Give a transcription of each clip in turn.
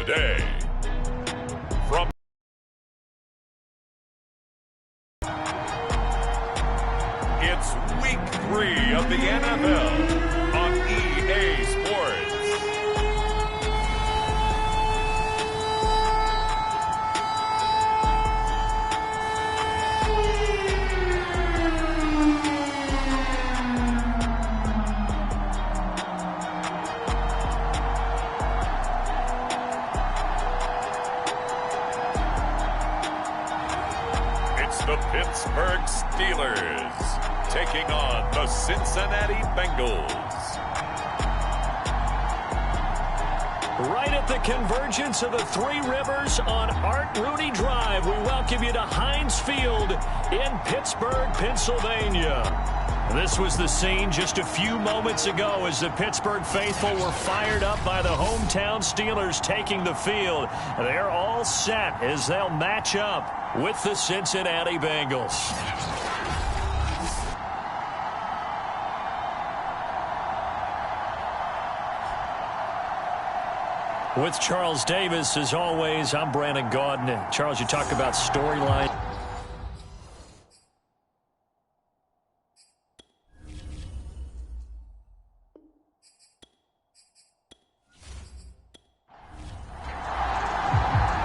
today. From It's Week 3 of the NFL on EA Sports. The Pittsburgh Steelers taking on the Cincinnati Bengals. Right at the convergence of the Three Rivers on Art Rooney Drive, we welcome you to Heinz Field in Pittsburgh, Pennsylvania. This was the scene just a few moments ago as the Pittsburgh faithful were fired up by the hometown Steelers taking the field. They're all set as they'll match up with the Cincinnati Bengals. With Charles Davis, as always, I'm Brandon Gaudin. Charles, you talk about storyline.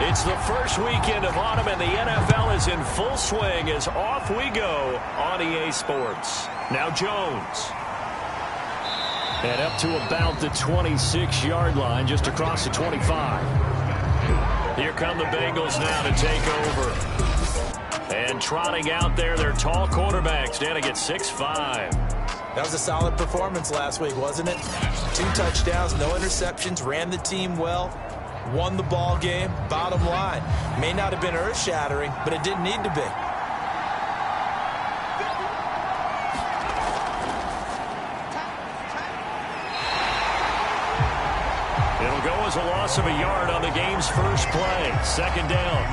It's the first weekend of autumn, and the NFL is in full swing as off we go on EA Sports. Now Jones. And up to about the 26-yard line, just across the 25. Here come the Bengals now to take over. And trotting out there, their tall quarterbacks standing at 6'5". That was a solid performance last week, wasn't it? 2 touchdowns, no interceptions, ran the team well. Won the ball game. Bottom line, may not have been earth-shattering, but it didn't need to be. It'll go as a loss of a yard on the game's first play. Second down.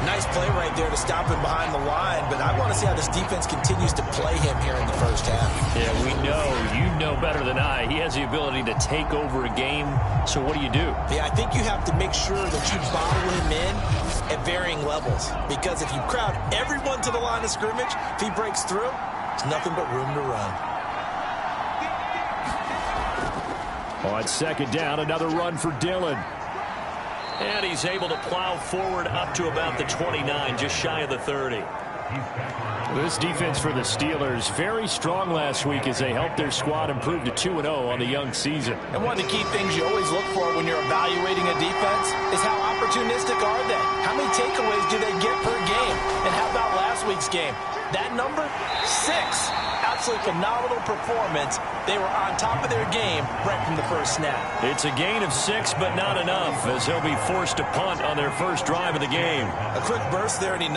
Nice play right there to stop him behind the line, but I want to see how this defense continues to play him here in the first half. Yeah, we know. You know better than I. He has the ability to take over a game, so what do you do? Yeah, I think you have to make sure that you bottle him in at varying levels, because if you crowd everyone to the line of scrimmage, if he breaks through, there's nothing but room to run. On second down, another run for Dillon. And he's able to plow forward up to about the 29, just shy of the 30. This defense for the Steelers, very strong last week as they helped their squad improve to 2-0 on the young season. And one of the key things you always look for when you're evaluating a defense is how opportunistic are they? How many takeaways do they get per game? And how about last week's game? That number? 6. Absolutely phenomenal performance. They were on top of their game right from the first snap. It's a gain of 6, but not enough, as they'll be forced to punt on their first drive of the game. A quick burst there, and he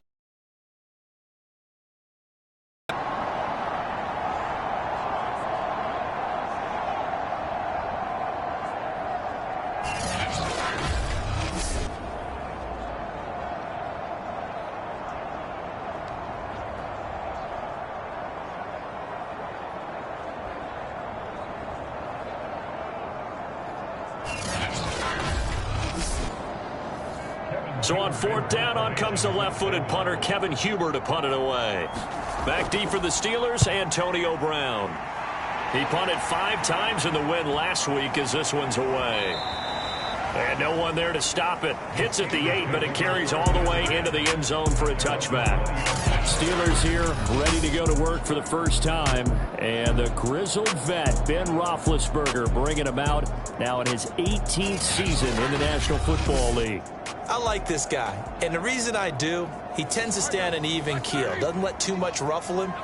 So on fourth down, on comes the left-footed punter, Kevin Huber, to punt it away. Back deep for the Steelers, Antonio Brown. He punted 5 times in the win last week as this one's away. And no one there to stop it. Hits at the 8, but it carries all the way into the end zone for a touchback. Steelers here ready to go to work for the first time. And the grizzled vet, Ben Roethlisberger, bringing him out now in his 18th season in the National Football League. I like this guy, and the reason I do, he tends to stay on an even keel. Doesn't let too much ruffle him.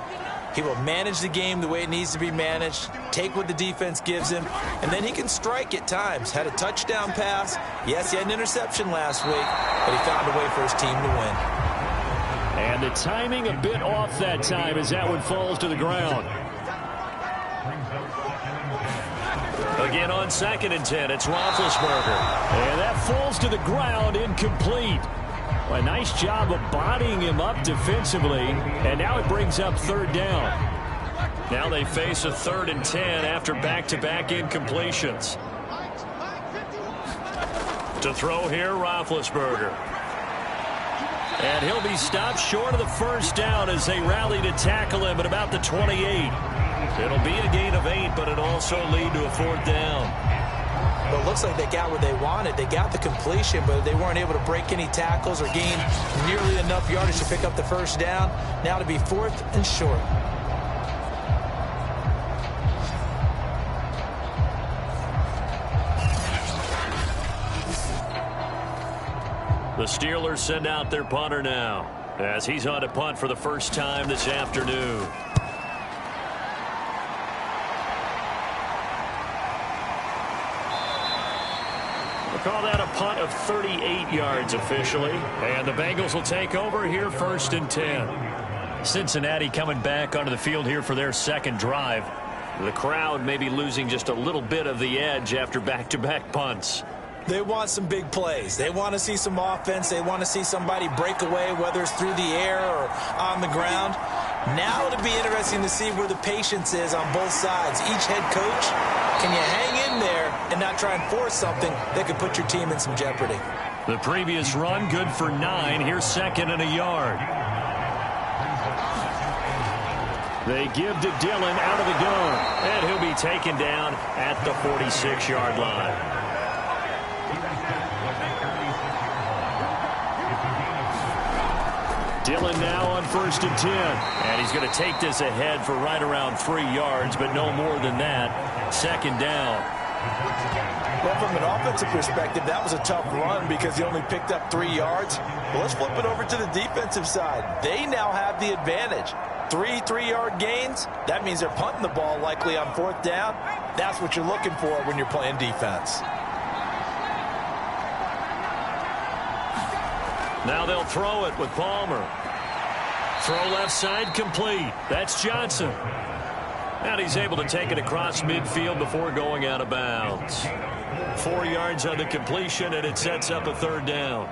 He will manage the game the way it needs to be managed, take what the defense gives him, and then he can strike at times. Had a touchdown pass. Yes, he had an interception last week, but he found a way for his team to win. And the timing a bit off that time as that one falls to the ground. Again on 2nd and 10, it's Roethlisberger. And that falls to the ground, incomplete. A nice job of bodying him up defensively, and now it brings up 3rd down. Now they face a 3rd and 10 after back-to-back incompletions. To throw here, Roethlisberger. And he'll be stopped short of the first down as they rally to tackle him at about the 28. It'll be a gain of 8, but it'll also lead to a 4th down. Well, it looks like they got what they wanted. They got the completion, but they weren't able to break any tackles or gain nearly enough yardage to pick up the first down. Now to be 4th and short. The Steelers send out their punter now as he's on to punt for the first time this afternoon. We'll call that a punt of 38 yards officially. And the Bengals will take over here 1st and 10. Cincinnati coming back onto the field here for their second drive. The crowd may be losing just a little bit of the edge after back-to-back punts. They want some big plays. They want to see some offense. They want to see somebody break away, whether it's through the air or on the ground. Now it'll be interesting to see where the patience is on both sides. Each head coach, can you hang in there and not try and force something that could put your team in some jeopardy? The previous run, good for 9. Here's 2nd and a yard. They give to Dillon out of the gun, and he'll be taken down at the 46-yard line. Dillon now on 1st and 10. And he's going to take this ahead for right around 3 yards, but no more than that. 2nd down. Well, from an offensive perspective, that was a tough run because he only picked up 3 yards. Well, let's flip it over to the defensive side. They now have the advantage. 3 3-yard gains. That means they're punting the ball likely on 4th down. That's what you're looking for when you're playing defense. Now they'll throw it with Palmer. Throw left side complete. That's Johnson. And he's able to take it across midfield before going out of bounds. 4 yards on the completion, and it sets up a 3rd down.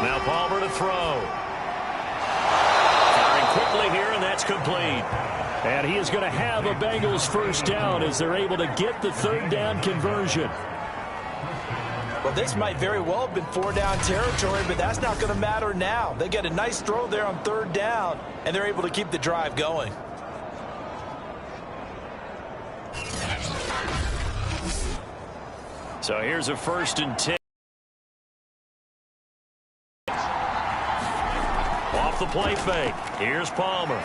Now Palmer to throw. Quickly here, and that's complete. And he is going to have a Bengals 1st down as they're able to get the 3rd down conversion. Well, this might very well have been 4-down territory, but that's not going to matter now. They get a nice throw there on 3rd down, and they're able to keep the drive going. So here's a 1st and 10. Off the play fake. Here's Palmer.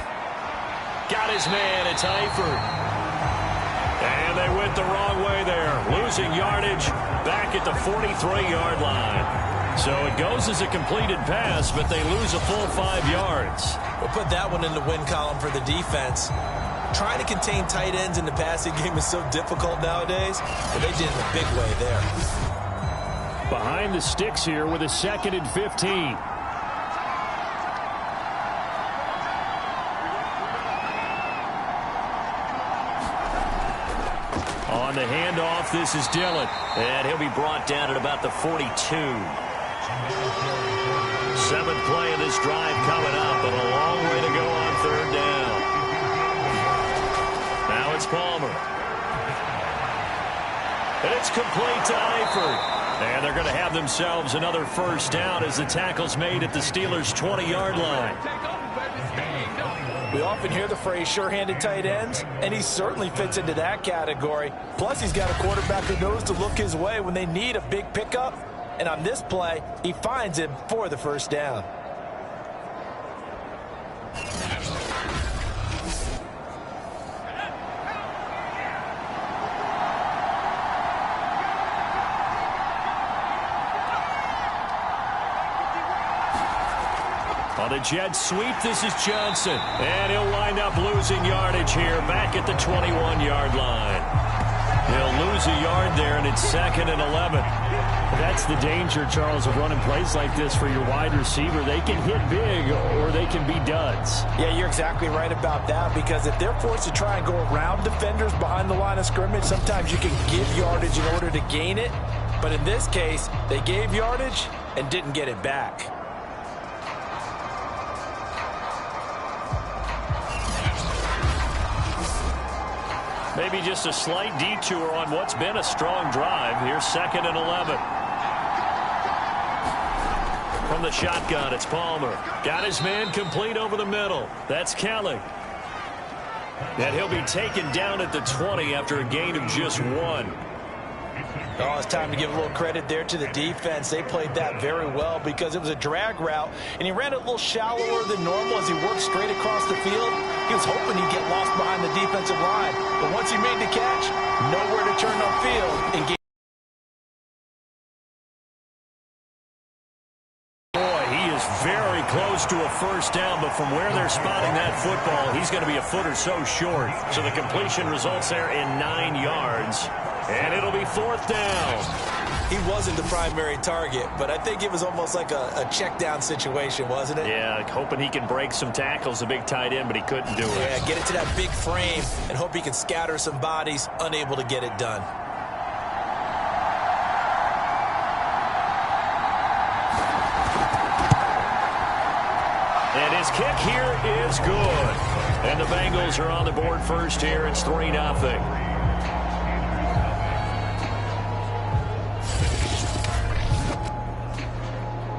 Got his man. It's Eifert. And they went the wrong way there. Losing yardage back at the 43-yard line. So it goes as a completed pass, but they lose a full 5 yards. We'll put that one in the win column for the defense. Trying to contain tight ends in the passing game is so difficult nowadays, but they did it in a big way there. Behind the sticks here with a 2nd and 15. On the handoff, this is Dillon. And he'll be brought down at about the 42. 7th play of this drive coming up, but a long way to go on 3rd down. Now it's Palmer. And it's complete to Eifert. And they're going to have themselves another 1st down as the tackle's made at the Steelers' 20-yard line. We often hear the phrase sure-handed tight ends, and he certainly fits into that category. Plus, he's got a quarterback who knows to look his way when they need a big pickup. And on this play, he finds him for the 1st down. On a jet sweep, this is Johnson. And he'll wind up losing yardage here back at the 21-yard line. He'll lose a yard there, and it's 2nd and 11. That's the danger, Charles, of running plays like this for your wide receiver. They can hit big or they can be duds. Yeah, you're exactly right about that, because if they're forced to try and go around defenders behind the line of scrimmage, sometimes you can give yardage in order to gain it. But in this case, they gave yardage, and didn't get it back. Maybe just a slight detour on what's been a strong drive. Here's 2nd and 11. From the shotgun, it's Palmer. Got his man complete over the middle. That's Kelly. And he'll be taken down at the 20 after a gain of just 1. Oh, it's time to give a little credit there to the defense. They played that very well because it was a drag route, and he ran it a little shallower than normal as he worked straight across the field. He was hoping he'd get lost behind the defensive line, but once he made the catch, nowhere to turn upfield and get. Boy, he is very close to a first down, but from where they're spotting that football, he's going to be a foot or so short. So the completion results there in 9 yards. And it'll be 4th down. He wasn't the primary target, but I think it was almost like a check down situation, wasn't it? Yeah, hoping he can break some tackles, a big tight end, but he couldn't do it. Yeah, get it to that big frame and hope he can scatter some bodies, unable to get it done. And his kick here is good. And the Bengals are on the board first here. It's 3-0.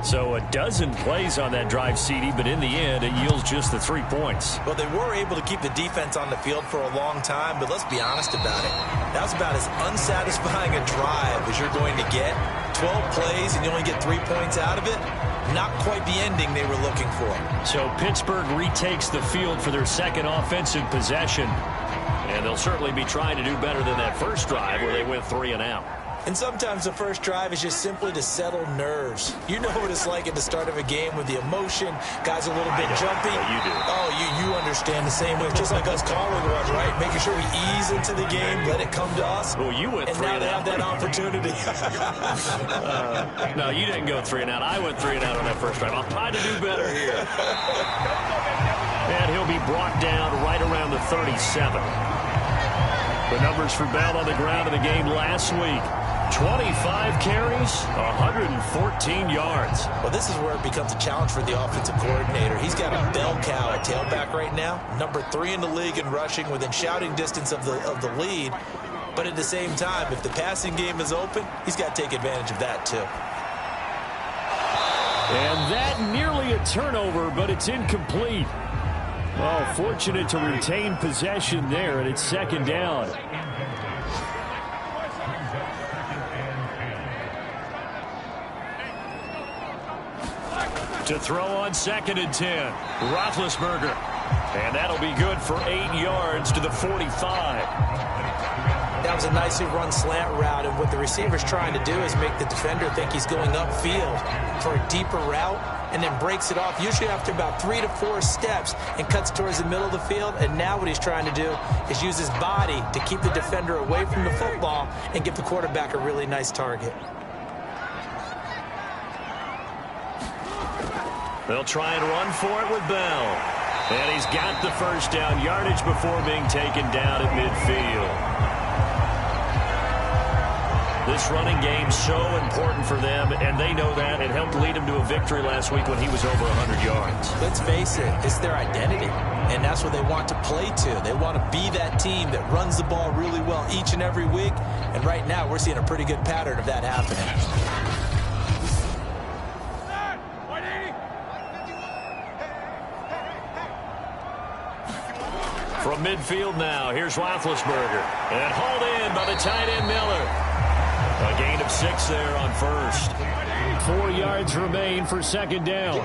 So a dozen plays on that drive, CD, but in the end, it yields just the 3 points. Well, they were able to keep the defense on the field for a long time, but let's be honest about it. That was about as unsatisfying a drive as you're going to get. 12 plays and you only get 3 points out of it. Not quite the ending they were looking for. So Pittsburgh retakes the field for their second offensive possession. And they'll certainly be trying to do better than that first drive where they went 3 and out. And sometimes the first drive is just simply to settle nerves. You know what it's like at the start of a game with the emotion. Guys are a little bit jumpy. You do. Oh, you understand the same way. Just like us calling was, right? Making sure we ease into the game, let it come to us. Well, you went 3 and out. And now they have that opportunity. No, you didn't go 3 and out. I went 3 and out on that first drive. I'll try to do better here. And he'll be brought down right around the 37. The numbers for Bell on the ground in the game last week. 25 carries, 114 yards. Well, this is where it becomes a challenge for the offensive coordinator. He's got a bell cow at tailback right now, number 3 in the league in rushing, within shouting distance of the lead. But at the same time, if the passing game is open, he's got to take advantage of that too. And that nearly a turnover, but it's incomplete. Oh, fortunate to retain possession there, and it's 2nd down. To throw on 2nd and 10. Roethlisberger. And that'll be good for 8 yards to the 45. That was a nicely run slant route, and what the receiver's trying to do is make the defender think he's going upfield for a deeper route, and then breaks it off, usually after about 3 to 4 steps, and cuts towards the middle of the field. And now what he's trying to do is use his body to keep the defender away from the football and give the quarterback a really nice target. They'll try and run for it with Bell. And he's got the first down, yardage before being taken down at midfield. This running game's so important for them, and they know that. It helped lead them to a victory last week when he was over 100 yards. Let's face it, it's their identity, and that's what they want to play to. They want to be that team that runs the ball really well each and every week, and right now we're seeing a pretty good pattern of that happening. From midfield now, here's Roethlisberger. And hauled in by the tight end Miller. A gain of 6 there on first. 4 yards remain for 2nd down.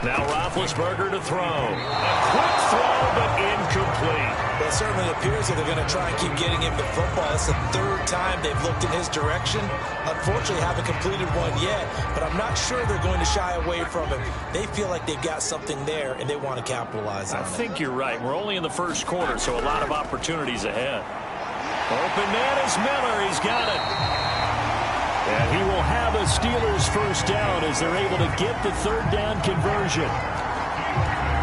Now Roethlisberger to throw. A quick throw, but incomplete. Well, it certainly appears that they're going to try and keep getting him the football. It's the 3rd time they've looked in his direction. Unfortunately, haven't completed one yet, but I'm not sure they're going to shy away from him. They feel like they've got something there, and they want to capitalize on it. I think you're right. We're only in the first quarter, so a lot of opportunities ahead. Open man is Miller. He's got it. And he will have a Steelers first down as they're able to get the 3rd down conversion.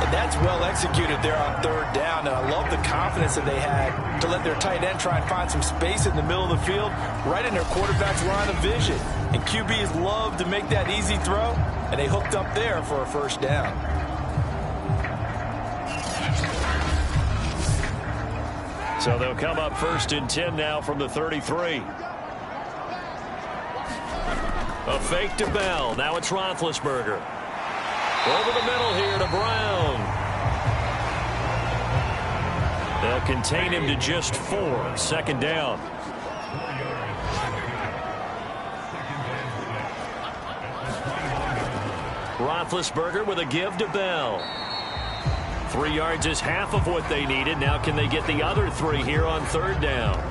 And that's well executed there on third down. And I love the confidence that they had to let their tight end try and find some space in the middle of the field, right in their quarterback's line of vision. And QBs love to make that easy throw, and they hooked up there for a first down. So they'll come up 1st and 10 now from the 33. A fake to Bell. Now it's Roethlisberger. Over the middle here to Brown. They'll contain him to just 4. 2nd down. Roethlisberger with a give to Bell. 3 yards is half of what they needed. Now can they get the other 3 here on 3rd down?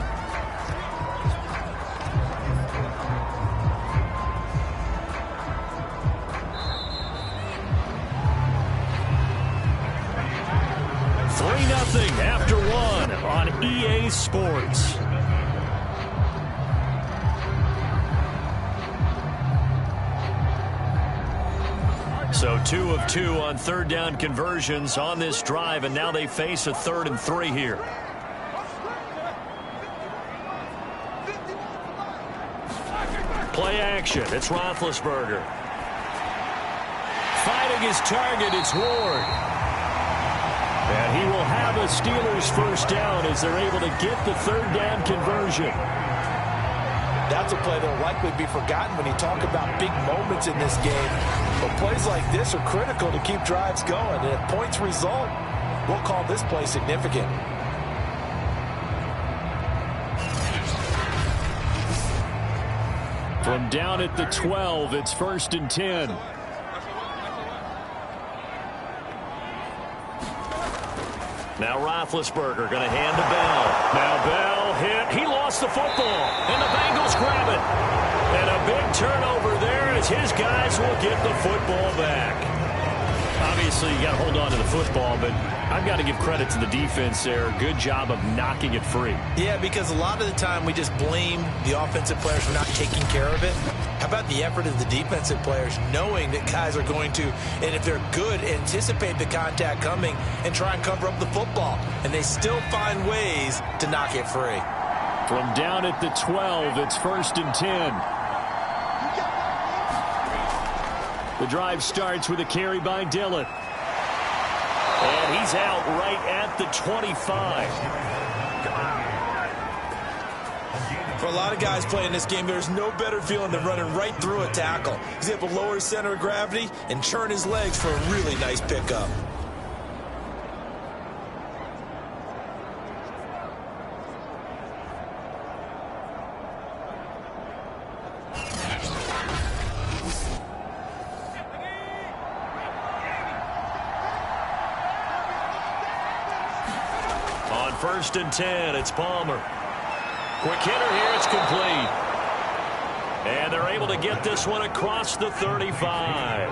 After 1 on EA Sports. So 2 of 2 on 3rd down conversions on this drive, and now they face a 3rd and 3 here. Play action. It's Roethlisberger. Fighting his target. It's Ward. And he will have a Steelers first down as they're able to get the 3rd down conversion. That's a play that will likely be forgotten when you talk about big moments in this game. But plays like this are critical to keep drives going. And if points result, we'll call this play significant. From down at the 12, it's 1st and 10. Now Roethlisberger going to hand to Bell. Now Bell hit. He lost the football. And the Bengals grab it. And a big turnover there as his guys will get the football back. Obviously, you got to hold on to the football, but I've got to give credit to the defense there. Good job of knocking it free. Yeah, because a lot of the time we just blame the offensive players for not taking care of it. How about the effort of the defensive players knowing that guys are going to, and if they're good, anticipate the contact coming and try and cover up the football. And they still find ways to knock it free. From down at the 12, it's 1st and 10. The drive starts with a carry by Dillon. And he's out right at the 25. For a lot of guys playing this game, there's no better feeling than running right through a tackle. He's able to lower his center of gravity and churn his legs for a really nice pickup. On 1st and 10, it's Palmer. Quick hitter here, it's complete. And they're able to get this one across the 35.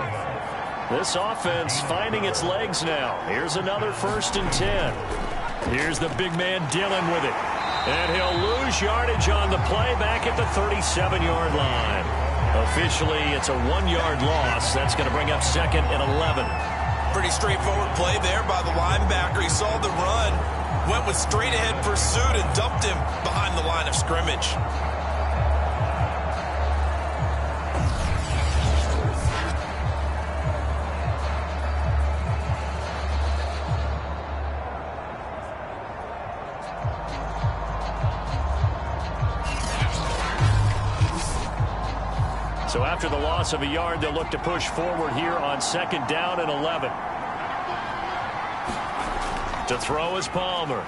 This offense finding its legs now. Here's another 1st and 10. Here's the big man Dillon with it. And he'll lose yardage on the play back at the 37-yard line. Officially, it's a 1-yard loss. That's going to bring up 2nd and 11. Pretty straightforward play there by the linebacker. He saw the run, went with straight-ahead pursuit and dumped him behind the line of scrimmage. So after the loss of a yard, they'll look to push forward here on 2nd down and 11. To throw is Palmer.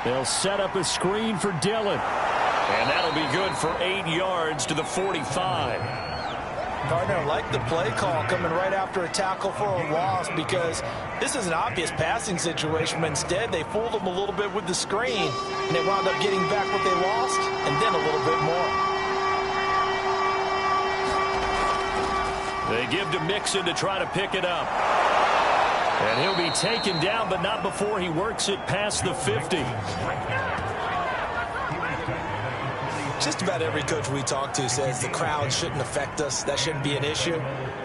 They'll set up a screen for Dillon. And that'll be good for 8 yards to the 45. Gardner liked the play call coming right after a tackle for a loss because this is an obvious passing situation, but instead they fooled them a little bit with the screen, and they wound up getting back what they lost and then a little bit more. They give to Mixon to try to pick it up. And he'll be taken down, but not before he works it past the 50. Just about every coach we talk to says the crowd shouldn't affect us. That shouldn't be an issue.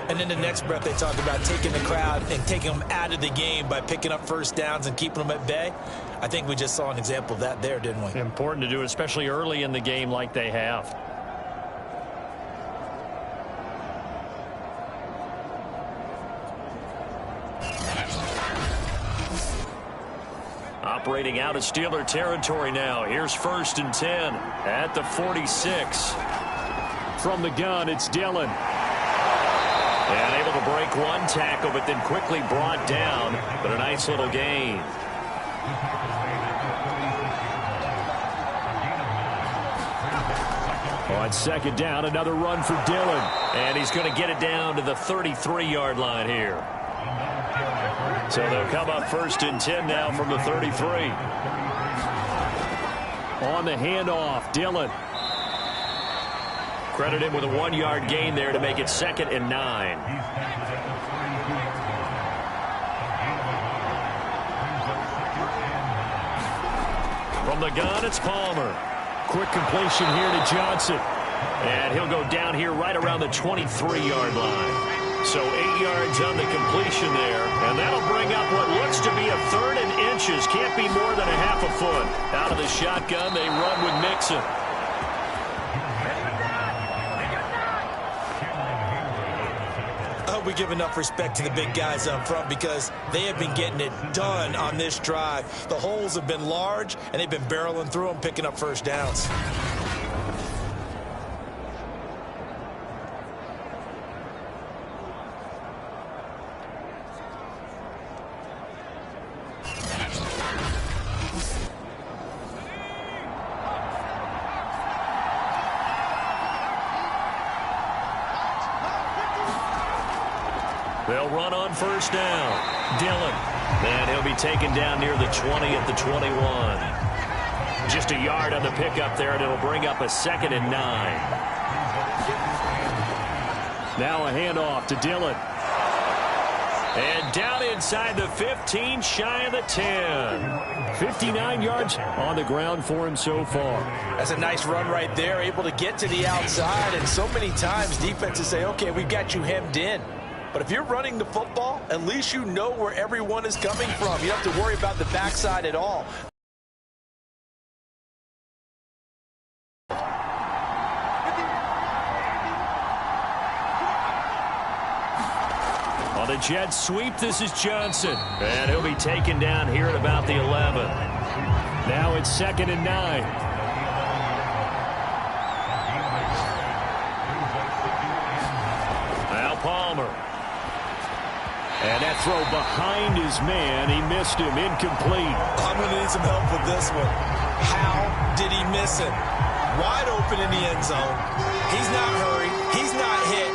And in the next breath, they talk about taking the crowd and taking them out of the game by picking up first downs and keeping them at bay. I think we just saw an example of that there, didn't we? Important to do it, especially early in the game like they have. Operating out of Steeler territory now. Here's 1st and 10 at the 46. From the gun, it's Dillon. And able to break one tackle, but then quickly brought down. But a nice little gain. On 2nd down, another run for Dillon. And he's going to get it down to the 33-yard line here. So they'll come up 1st and 10 now from the 33. On the handoff, Dillon. Credit him with a 1-yard gain there to make it 2nd and 9. From the gun, it's Palmer. Quick completion here to Johnson. And he'll go down here right around the 23-yard line. So 8 yards on the completion there. And that'll bring up what looks to be a 3rd and inches. Can't be more than a half a foot. Out of the shotgun, they run with Mixon. I hope we give enough respect to the big guys up front because they have been getting it done on this drive. The holes have been large, and they've been barreling through them, picking up first downs. They'll run on 1st down. Dillon. And he'll be taken down near the 20 at the 21. Just a yard on the pickup there, and it'll bring up a 2nd and 9. Now a handoff to Dillon. And down inside the 15, shy of the 10. 59 yards on the ground for him so far. That's a nice run right there, able to get to the outside. And so many times defenses say, okay, we've got you hemmed in. But if you're running the football, at least you know where everyone is coming from. You don't have to worry about the backside at all. On the jet sweep, this is Johnson. And he'll be taken down here at about the 11. Now it's 2nd and 9. Palmer. And that throw behind his man. He missed him. Incomplete. I'm going to need some help with this one. How did he miss it? Wide open in the end zone. He's not hurried. He's not hit.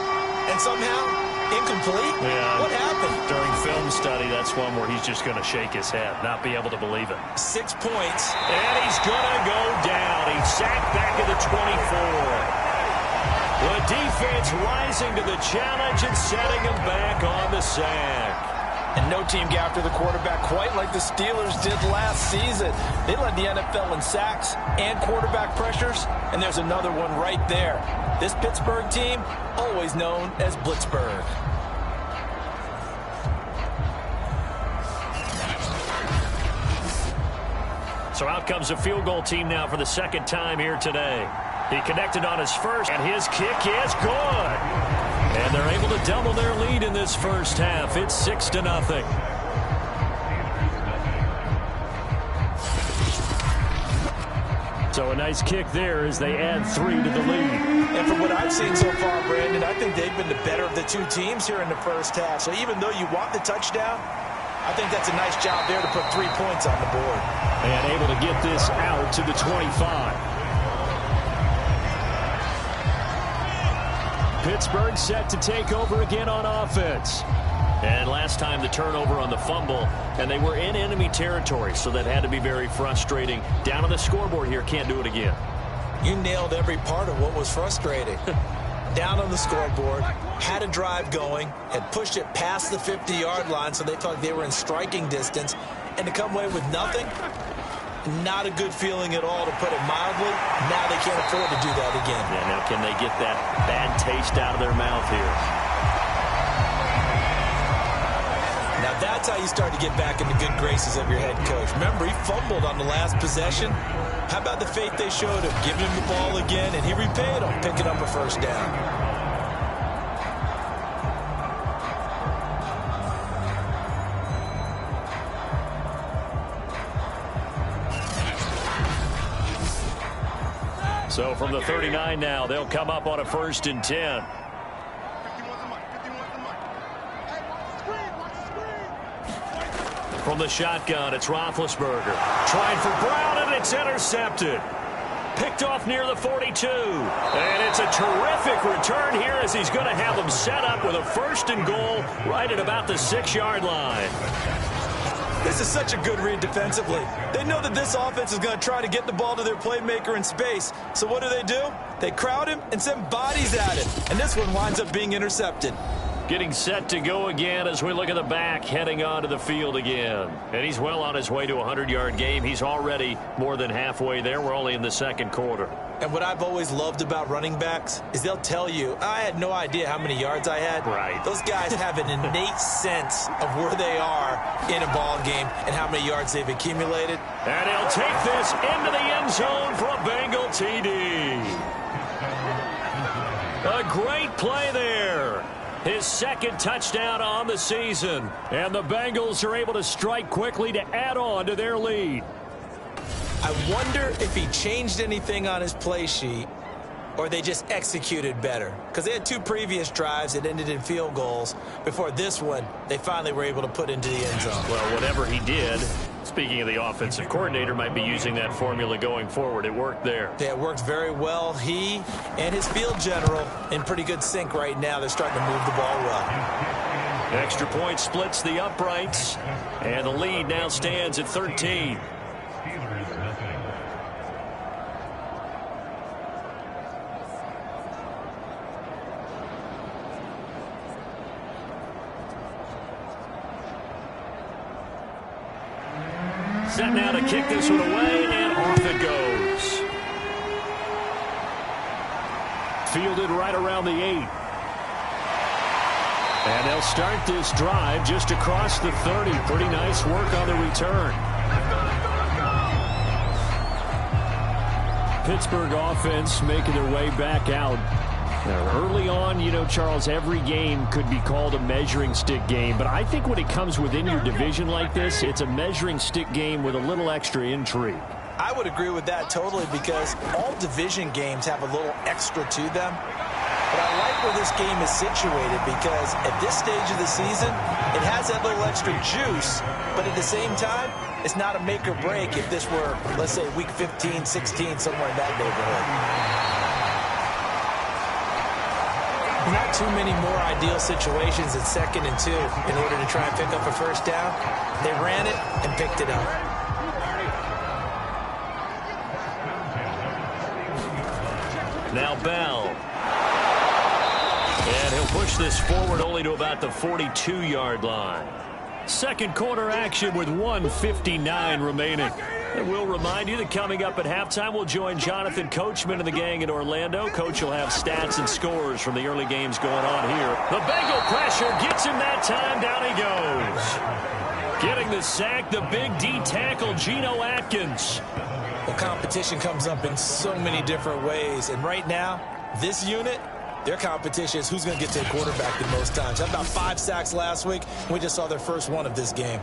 And somehow, incomplete? Yeah. What happened? During film study, that's one where he's just going to shake his head, not be able to believe it. 6 points. And he's going to go down. He's sacked back at the 24. The defense rising to the challenge and setting him back on the sack. And no team got after the quarterback quite like the Steelers did last season. They led the NFL in sacks and quarterback pressures, and there's another one right there. This Pittsburgh team, always known as Blitzburgh. So out comes a field goal team now for the 2nd time here today. He connected on his first, and his kick is good. And they're able to double their lead in this first half. It's 6-0. So a nice kick there as they add 3 to the lead. And from what I've seen so far, Brandon, I think they've been the better of the two teams here in the first half. So even though you want the touchdown, I think that's a nice job there to put 3 points on the board. And able to get this out to the 25. Pittsburgh set to take over again on offense. And last time the turnover on the fumble, and they were in enemy territory, so that had to be very frustrating. Down on the scoreboard here, can't do it again. You nailed every part of what was frustrating. Down on the scoreboard, had a drive going, had pushed it past the 50-yard line, so they thought they were in striking distance, and to come away with nothing, Not a good feeling at all, to put it mildly. Now they can't afford to do that again. Yeah, now can they get that bad taste out of their mouth here? Now that's how you start to get back in the good graces of your head coach. Remember, he fumbled on the last possession. How about the faith they showed him, giving him the ball again, and he repaid them, picking up a first down. So from the 39 now, they'll come up on a 1st and 10. From the shotgun, it's Roethlisberger. Trying for Brown, and it's intercepted. Picked off near the 42. And it's a terrific return here as he's going to have them set up with a 1st and goal right at about the 6-yard line. This is such a good read defensively. They know that this offense is going to try to get the ball to their playmaker in space. So what do? They crowd him and send bodies at him. And this one winds up being intercepted. Getting set to go again as we look at the back, heading onto the field again. And he's well on his way to a 100-yard game. He's already more than halfway there. We're only in the 2nd quarter. And what I've always loved about running backs is they'll tell you, I had no idea how many yards I had. Right. Those guys have an innate sense of where they are in a ball game and how many yards they've accumulated. And he'll take this into the end zone for a Bengal TD. A great play there. His 2nd touchdown on the season. And the Bengals are able to strike quickly to add on to their lead. I wonder if he changed anything on his play sheet or they just executed better. Because they had 2 previous drives that ended in field goals. Before this one, they finally were able to put into the end zone. Well, whatever he did, speaking of the offensive coordinator, might be using that formula going forward. It worked there. Yeah, it worked very well. He and his field general in pretty good sync right now. They're starting to move the ball well. Extra point splits the uprights, and the lead now stands at 13. Set now to kick this one away, and off it goes. Fielded right around the 8. And they'll start this drive just across the 30. Pretty nice work on the return. Pittsburgh offense making their way back out. Now, early on, you know, Charles, every game could be called a measuring stick game. But I think when it comes within your division like this, it's a measuring stick game with a little extra intrigue. I would agree with that totally because all division games have a little extra to them. But I like where this game is situated because at this stage of the season, it has that little extra juice. But at the same time, it's not a make or break if this were, let's say, week 15, 16, somewhere in that neighborhood. Not too many more ideal situations at 2nd and 2 in order to try and pick up a first down. They ran it and picked it up. Now Bell. And he'll push this forward only to about the 42-yard line. 2nd quarter action with 1:59 remaining. And we'll remind you that coming up at halftime, we'll join Jonathan Coachman and the gang in Orlando. Coach will have stats and scores from the early games going on here. The Bengal pressure gets him that time. Down he goes. Getting the sack, the big D tackle, Geno Atkins. The competition comes up in so many different ways. And right now, this unit, their competition is who's going to get to the quarterback the most times. Had about 5 sacks last week. We just saw their first one of this game.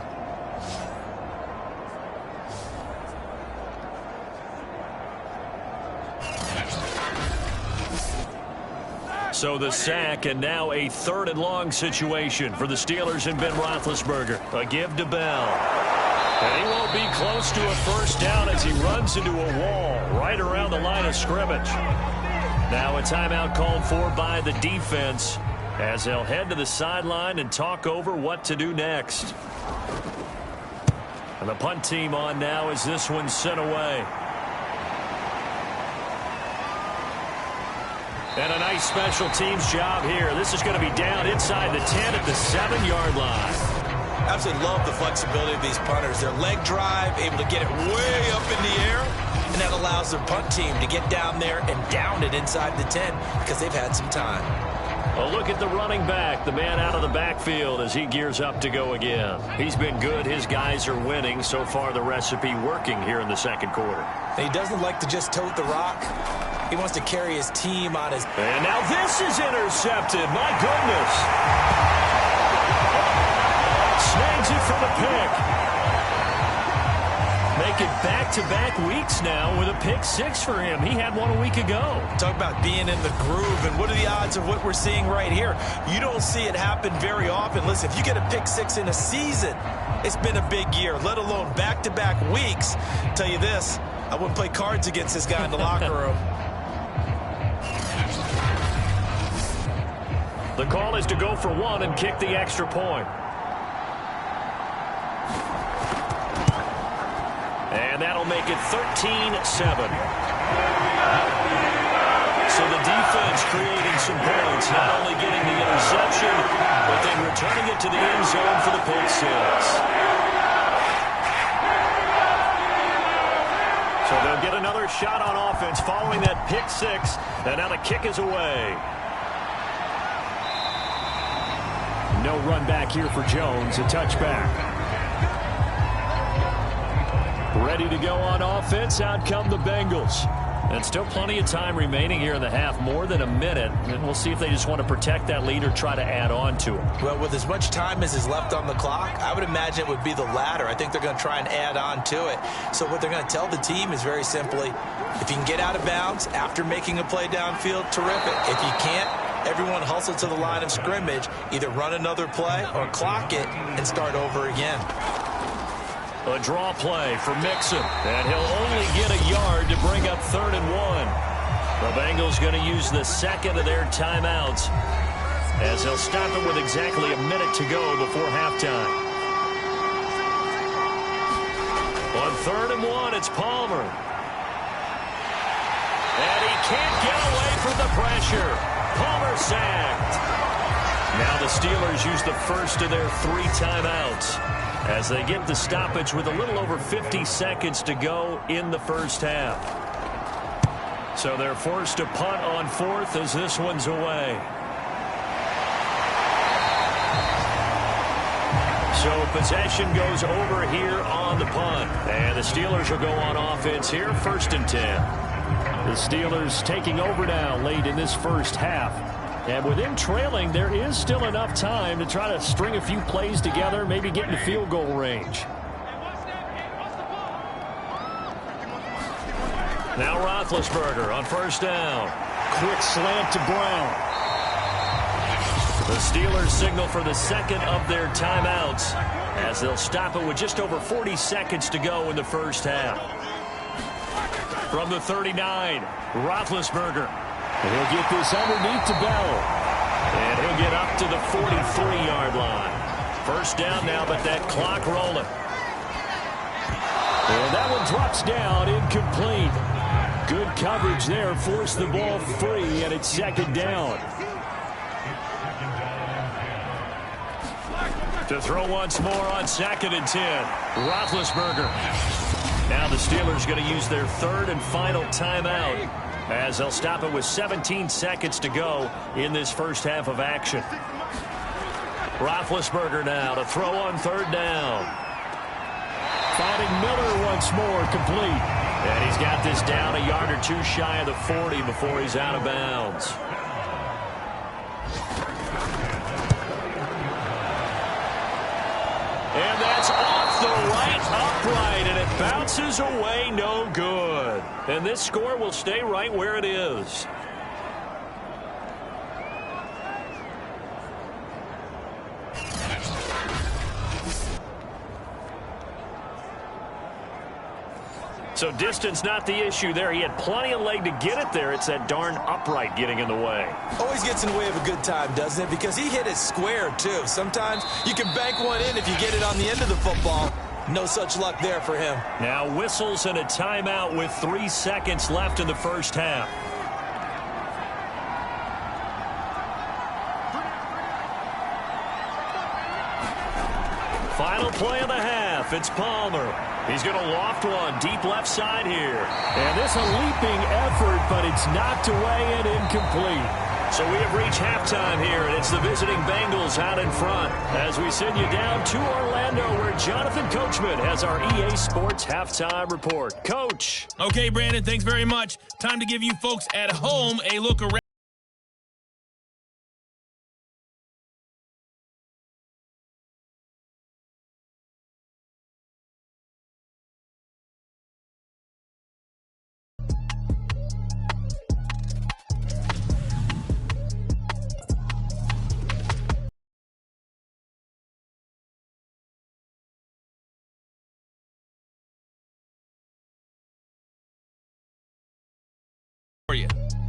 So the sack, and now a 3rd and long situation for the Steelers and Ben Roethlisberger. A give to Bell. And he won't be close to a first down as he runs into a wall right around the line of scrimmage. Now a timeout called for by the defense as they'll head to the sideline and talk over what to do next. And the punt team on now as this one's sent away. And a nice special teams job here. This is going to be down inside the 10 at the 7-yard line. Absolutely love the flexibility of these punters. Their leg drive, able to get it way up in the air, and that allows their punt team to get down there and down it inside the 10 because they've had some time. A look at the running back, the man out of the backfield as he gears up to go again. He's been good. His guys are winning. So far, the recipe working here in the second quarter. And he doesn't like to just tote the rock. He wants to carry his team on his... And now this is intercepted. My goodness. Snags it for the pick. Make it back-to-back weeks now with a pick six for him. He had one a week ago. Talk about being in the groove, and what are the odds of what we're seeing right here? You don't see it happen very often. Listen, if you get a pick six in a season, it's been a big year, let alone back-to-back weeks. I'll tell you this, I wouldn't play cards against this guy in the locker room. The call is to go for one and kick the extra point. And that'll make it 13-7. So the defense creating some points, not only getting the interception, but then returning it to the end zone for the pick six. So they'll get another shot on offense following that pick six, and now the kick is away. No run back here for Jones, a touchback. Ready to go on offense, out come the Bengals. And still plenty of time remaining here in the half, more than a minute. And we'll see if they just want to protect that lead or try to add on to it. Well, with as much time as is left on the clock, I would imagine it would be the latter. I think they're going to try and add on to it. So what they're going to tell the team is very simply, if you can get out of bounds after making a play downfield, terrific. If you can't, everyone hustle to the line of scrimmage, either run another play or clock it and start over again. A draw play for Mixon, and he'll only get a yard to bring up 3rd and 1. The Bengals going to use the second of their timeouts as they'll stop it with exactly a minute to go before halftime. On 3rd and 1, it's Palmer. And he can't get away from the pressure. Palmer sacked. Now the Steelers use the first of their 3 timeouts as they get the stoppage with a little over 50 seconds to go in the first half. So they're forced to punt on 4th as this one's away. So possession goes over here on the punt. And the Steelers will go on offense here, 1st and 10. The Steelers taking over now late in this first half. And with them trailing, there is still enough time to try to string a few plays together, maybe get into field goal range. Now Roethlisberger on 1st down. Quick slant to Brown. The Steelers signal for the second of their timeouts as they'll stop it with just over 40 seconds to go in the first half. From the 39, Roethlisberger. And he'll get this underneath to Bell. And he'll get up to the 43-yard line. 1st down now, but that clock rolling. And that one drops down, incomplete. Good coverage there, forced the ball free, and it's 2nd down. To throw once more on 2nd and 10. Roethlisberger. Now the Steelers going to use their 3rd and final timeout as they'll stop it with 17 seconds to go in this first half of action. Roethlisberger now to throw on 3rd down. Finding Miller once more, complete. And he's got this down a yard or 2 shy of the 40 before he's out of bounds. And that's off the right upright, and it bounces away, no good. And this score will stay right where it is. So distance not the issue there. He had plenty of leg to get it there. It's that darn upright getting in the way. Always gets in the way of a good time, doesn't it? Because he hit it square, too. Sometimes you can bank one in if you get it on the end of the football. No such luck there for him. Now whistles and a timeout with 3 seconds left in the first half. Final play of the half. It's Palmer. He's going to loft one deep left side here. And this a leaping effort, but it's knocked away and incomplete. So we have reached halftime here, and it's the visiting Bengals out in front as we send you down to Orlando, where Jonathan Coachman has our EA Sports halftime report. Coach. Okay, Brandon, thanks very much. Time to give you folks at home a look around.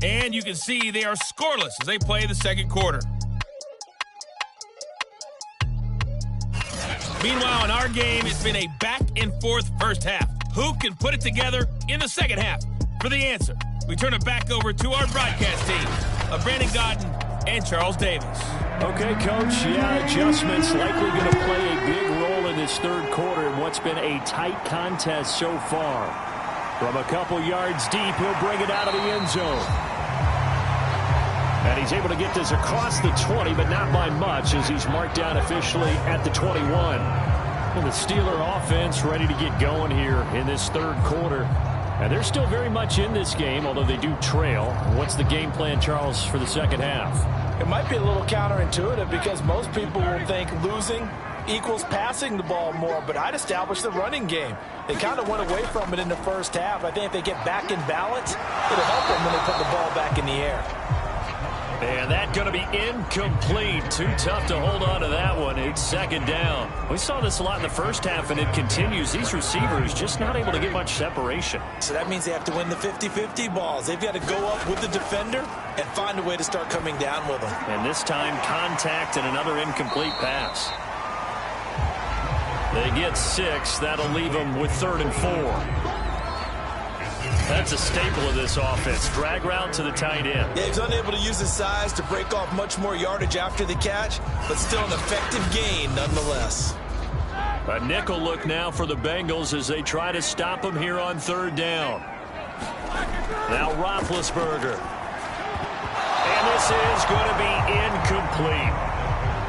And you can see they are scoreless as they play the second quarter. Meanwhile, in our game, it's been a back-and-forth first half. Who can put it together in the second half? For the answer, we turn it back over to our broadcast team of Brandon Godden and Charles Davis. Okay, Coach, adjustments likely going to play a big role in this third quarter in what's been a tight contest so far. From a couple yards deep, he'll bring it out of the end zone. And he's able to get this across the 20, but not by much, as he's marked down officially at the 21. Well, the Steeler offense ready to get going here in this third quarter. And they're still very much in this game, although they do trail. What's the game plan, Charles, for the second half? It might be a little counterintuitive because most people will think losing equals passing the ball more, but I'd establish the running game. They kind of went away from it in the first half. I think if they get back in balance, it'll help them when they put the ball back in the air. And that's going to be incomplete. Too tough to hold on to that one. It's second down. We saw this a lot in the first half, and it continues. These receivers just not able to get much separation. So that means they have to win the 50-50 balls. They've got to go up with the defender and find a way to start coming down with them. And this time, contact and another incomplete pass. They get 6. That'll leave them with 3rd and 4. That's a staple of this offense. Drag route to the tight end. Yeah, he's unable to use his size to break off much more yardage after the catch, but still an effective gain nonetheless. A nickel look now for the Bengals as they try to stop him here on 3rd down. Now Roethlisberger. And this is going to be incomplete.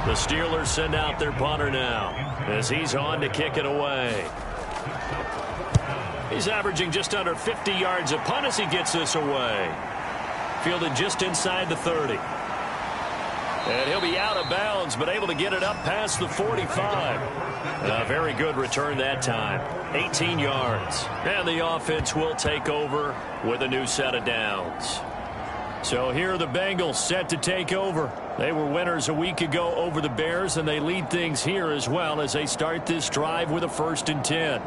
The Steelers send out their punter now as he's on to kick it away. He's averaging just under 50 yards a punt as he gets this away. Fielded just inside the 30. And he'll be out of bounds, but able to get it up past the 45. A very good return that time. 18 yards. And the offense will take over with a new set of downs. So here are the Bengals set to take over. They were winners a week ago over the Bears, and they lead things here as well as they start this drive with a 1st and 10.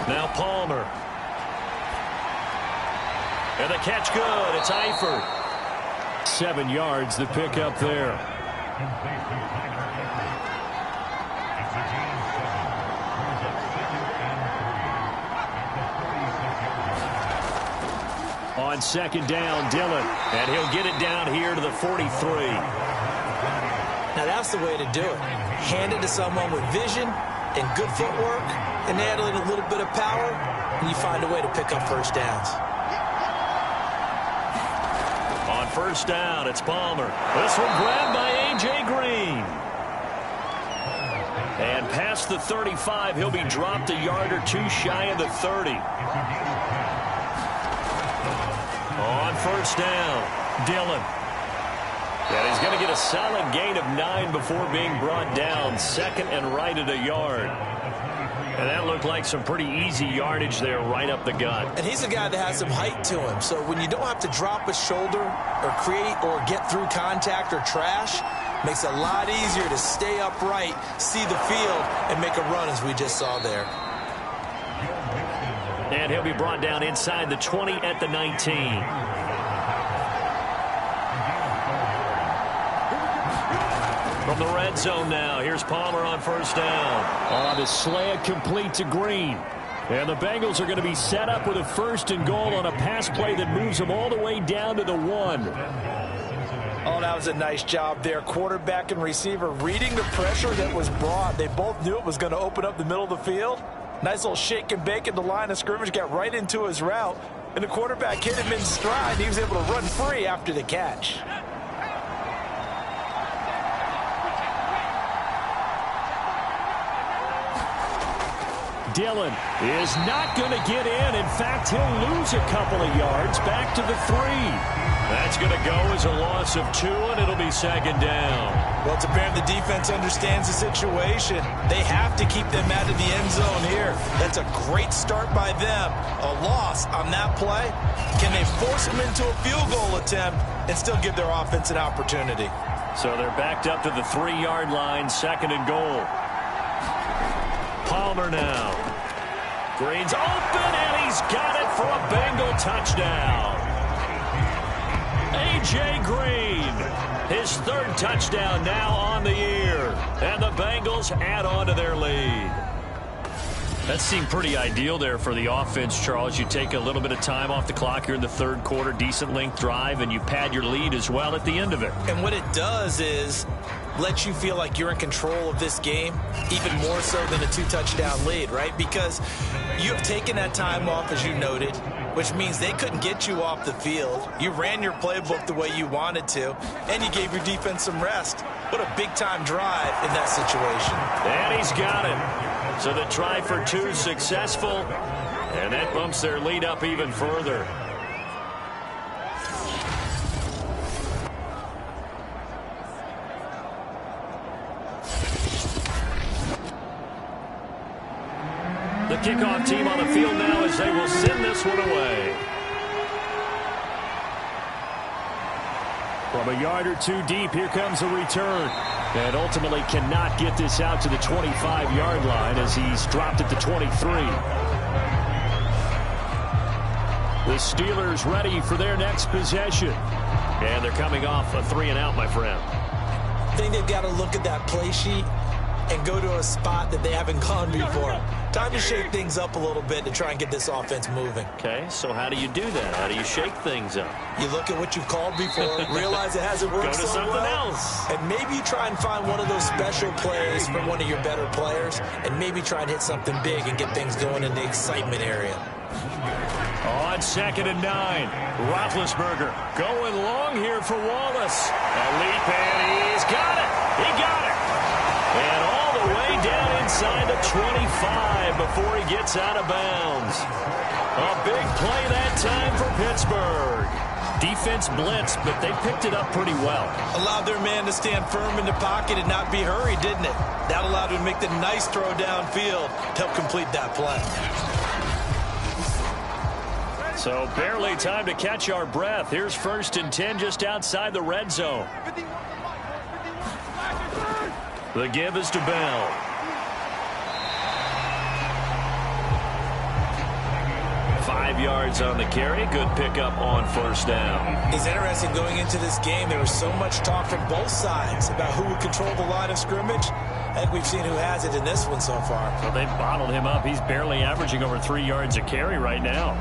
Now Palmer. And the catch good. It's Eifert. 7 yards the pick up there. On 2nd down, Dillon. And he'll get it down here to the 43. Now that's the way to do it. Hand it to someone with vision and good footwork, and add in a little bit of power, and you find a way to pick up 1st downs. On 1st down, it's Palmer. This one grabbed by A.J. Green. And past the 35, he'll be dropped a yard or two shy of the 30. On 1st down, Dillon. And he's going to get a solid gain of 9 before being brought down. 2nd and right at a yard. And that looked like some pretty easy yardage there right up the gut. And he's a guy that has some height to him. So when you don't have to drop a shoulder or create or get through contact or trash, makes it a lot easier to stay upright, see the field, and make a run as we just saw there. And he'll be brought down inside the 20 at the 19. From the red zone now, here's Palmer on 1st down. The slant complete to Green. And the Bengals are going to be set up with a 1st and goal on a pass play that moves them all the way down to the 1. Oh, that was a nice job there. Quarterback and receiver reading the pressure that was brought. They both knew it was going to open up the middle of the field. Nice little shake and bake at the line of scrimmage, got right into his route. And the quarterback hit him in stride, and he was able to run free after the catch. Dillon is not going to get in. In fact, he'll lose a couple of yards back to the 3. That's going to go as a loss of 2, and it'll be 2nd down. Well, it's apparent the defense understands the situation. They have to keep them out of the end zone here. That's a great start by them. A loss on that play. Can they force them into a field goal attempt and still give their offense an opportunity? So they're backed up to the 3-yard line, 2nd and goal. Palmer now. Green's open, and he's got it for a Bengal touchdown. A.J. Green, his 3rd touchdown now on the year. And the Bengals add on to their lead. That seemed pretty ideal there for the offense, Charles. You take a little bit of time off the clock here in the 3rd quarter, decent length drive, and you pad your lead as well at the end of it. And what it does is let you feel like you're in control of this game, even more so than a 2-touchdown lead, right? Because you have taken that time off, as you noted, which means they couldn't get you off the field. You ran your playbook the way you wanted to, and you gave your defense some rest. What a big-time drive in that situation. And he's got it. So the try for 2 successful, and that bumps their lead up even further. The kickoff team on the field now as they will send this one away. From a yard or 2 deep, here comes a return. And ultimately cannot get this out to the 25-yard line as he's dropped at the 23. The Steelers ready for their next possession. And they're coming off a 3-and-out, my friend. I think they've got to look at that play sheet and go to a spot that they haven't gone before. Time to shake things up a little bit to try and get this offense moving. Okay, so how do you do that? How do you shake things up? You look at what you've called before, realize it hasn't worked Go to so something well, else. and maybe you try and find one of those special plays from one of your better players, and maybe try and hit something big and get things going in the excitement area. On 2nd and 9, Roethlisberger going long here for Wallace. A leap, and he's got it. He got it. And all the way down inside the 25 before he gets out of bounds. A big play that time for Pittsburgh. Defense blitzed, but they picked it up pretty well. Allowed their man to stand firm in the pocket and not be hurried, didn't it? That allowed him to make the nice throw downfield to help complete that play. So barely time to catch our breath. Here's 1st and 10 just outside the red zone. The give is to Bell. Five yards on the carry. Good pickup on 1st down. It's interesting going into this game. There was so much talk from both sides about who would control the line of scrimmage. I think we've seen who has it in this one so far. Well, they've bottled him up. He's barely averaging over 3 yards a carry right now.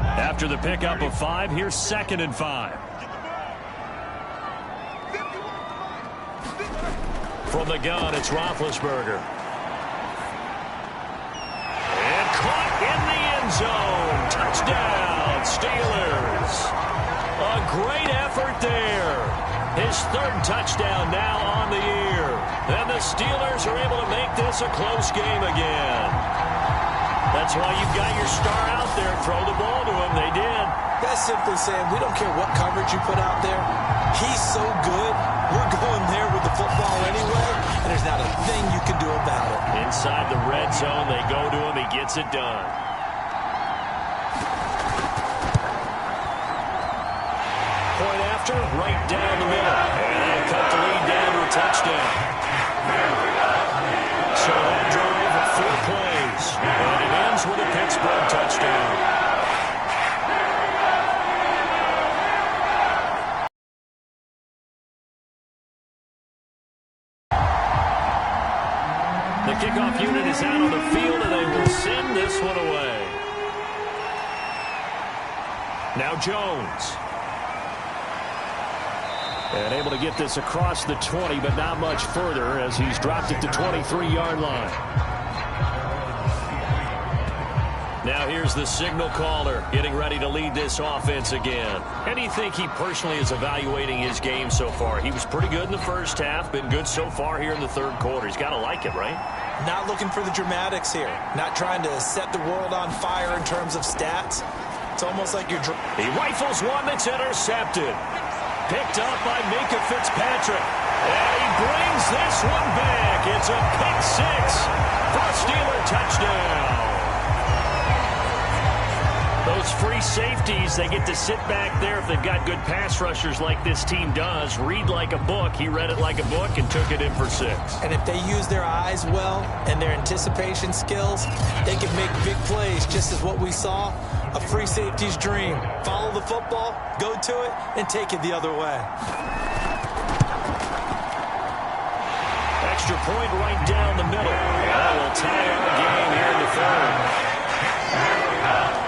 After the pickup of 5, here's 2nd and 5. From the gun, it's Roethlisberger. And caught in the end zone. Touchdown, Steelers. A great effort there. His 3rd touchdown now on the year. And the Steelers are able to make this a close game again. That's why you've got your star out there. Throw the ball to him. They did. That's simply saying we don't care what coverage you put out there. He's so good. We're going there with the football anyway, and there's not a thing you can do about it. Inside the red zone, they go to him. He gets it done. Point after, right down the middle. And they'll cut the lead down to a touchdown. So that drive, 4 plays. And it ends with a Pittsburgh touchdown. The kickoff unit is out on the field, and they will send this one away. Now Jones. And able to get this across the 20, but not much further as he's dropped it to 23-yard line. Now here's the signal caller getting ready to lead this offense again. How do you think he personally is evaluating his game so far? He was pretty good in the first half, been good so far here in the third quarter. He's got to like it, right? Not looking for the dramatics here. Not trying to set the world on fire in terms of stats. It's almost like you're... He rifles one that's intercepted. Picked up by Minka Fitzpatrick. And he brings this one back. It's a pick six for a Steeler touchdown. Those free safeties, they get to sit back there if they've got good pass rushers like this team does. Read like a book. He read it like a book and took it in for six. And if they use their eyes well and their anticipation skills, they can make big plays, just as what we saw. A free safety's dream. Follow the football, go to it, and take it the other way. Extra point right down the middle. That will tie our game here in the third.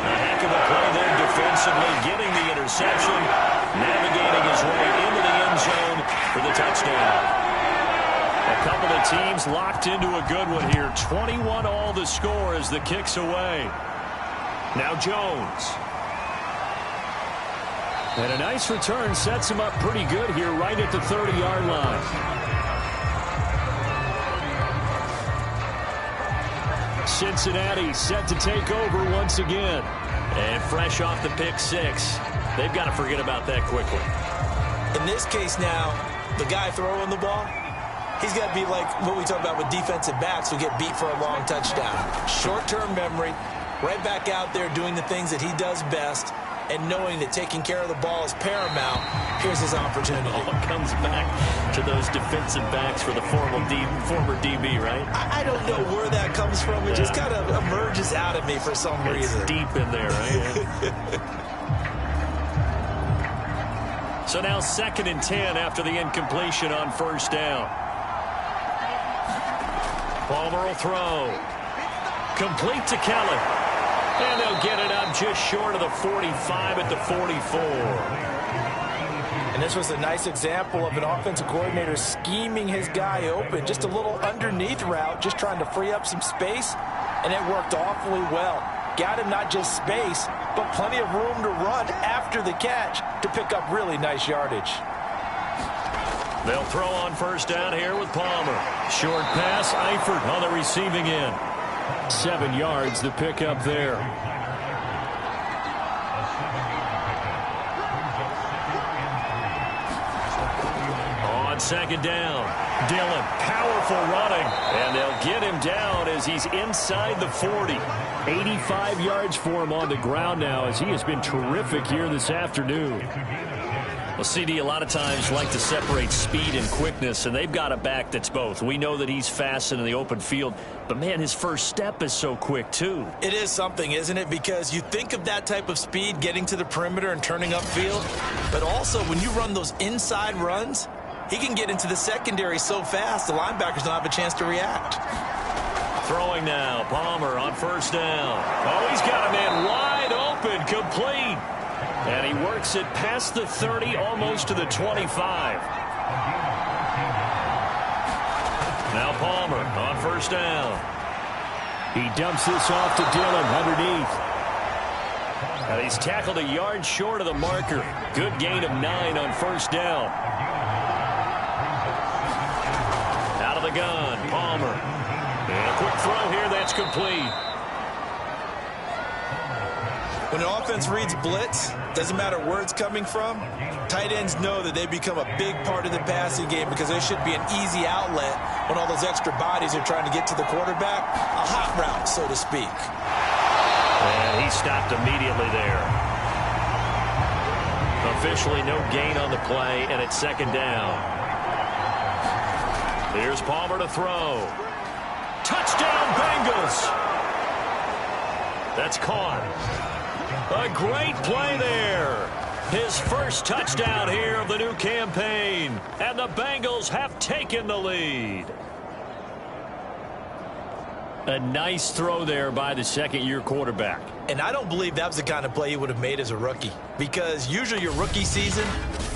A heck of a play there defensively, getting the interception, navigating his way into the end zone for the touchdown. A couple of teams locked into a good one here. 21 all the score as the kick's away. Now Jones. And a nice return sets him up pretty good here right at the 30-yard line. Cincinnati set to take over once again. And fresh off the pick six, they've got to forget about that quickly. In this case now, the guy throwing the ball, he's got to be like what we talk about with defensive backs who get beat for a long touchdown. Short-term memory, right back out there doing the things that he does best, and knowing that taking care of the ball is paramount. Here's his opportunity. All comes back to those defensive backs for the former DB, right? I don't know where that comes from. It just kind of emerges out of me for some reason. It's deep in there, right? So now 2nd and 10 after the incompletion on first down. Palmer will throw. Complete to Kelly. And they'll get it up just short of the 45 at the 44. And this was a nice example of an offensive coordinator scheming his guy open. Just a little underneath route, just trying to free up some space, and it worked awfully well. Got him not just space, but plenty of room to run after the catch to pick up really nice yardage. They'll throw on first down here with Palmer. Short pass, Eifert on the receiving end. 7 yards the pick up there. On second down, Dillon, powerful running, and they'll get him down as he's inside the 40. 85 yards for him on the ground now as he has been terrific here this afternoon. Well, CD, a lot of times like to separate speed and quickness, and they've got a back that's both. We know that he's fast in the open field, but, man, his first step is so quick, too. It is something, isn't it? Because you think of that type of speed getting to the perimeter and turning upfield, but also when you run those inside runs, he can get into the secondary so fast the linebackers don't have a chance to react. Throwing now, Palmer on first down. Oh, he's got a man wide open, complete. And he works it past the 30, almost to the 25. Now Palmer on first down. He dumps this off to Dillon underneath. And he's tackled a yard short of the marker. Good gain of 9 on first down. Out of the gun, Palmer. And a quick throw here, that's complete. When an offense reads blitz, doesn't matter where it's coming from, tight ends know that they become a big part of the passing game because there should be an easy outlet when all those extra bodies are trying to get to the quarterback. A hot route, so to speak. And he stopped immediately there. Officially no gain on the play, and it's second down. Here's Palmer to throw. Touchdown, Bengals! That's caught. A great play there. His first touchdown here of the new campaign. And the Bengals have taken the lead. A nice throw there by the second-year quarterback. And I don't believe that was the kind of play he would have made as a rookie, because usually your rookie season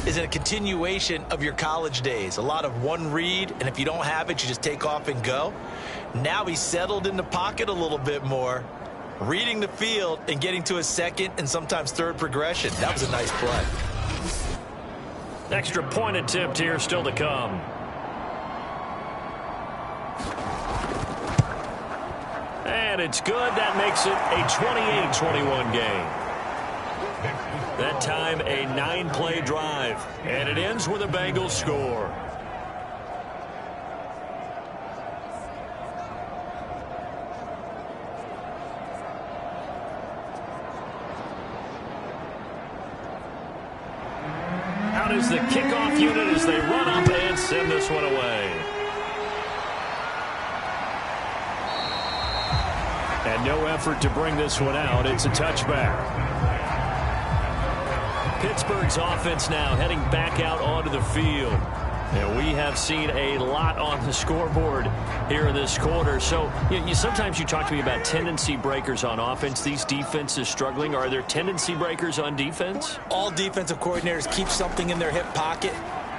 is a continuation of your college days. A lot of one read, and if you don't have it, you just take off and go. Now he's settled in the pocket a little bit more, reading the field and getting to a second and sometimes third progression. That was a nice play. Extra point attempt here still to come. And it's good. That makes it a 28-21 game. That time a 9-play drive. And it ends with a Bengals score. Out is the kickoff unit as they run up and send this one away. And no effort to bring this one out. It's a touchback. Pittsburgh's offense now heading back out onto the field. And we have seen a lot on the scoreboard here in this quarter. So sometimes you talk to me about tendency breakers on offense. These defenses struggling. Are there tendency breakers on defense? All defensive coordinators keep something in their hip pocket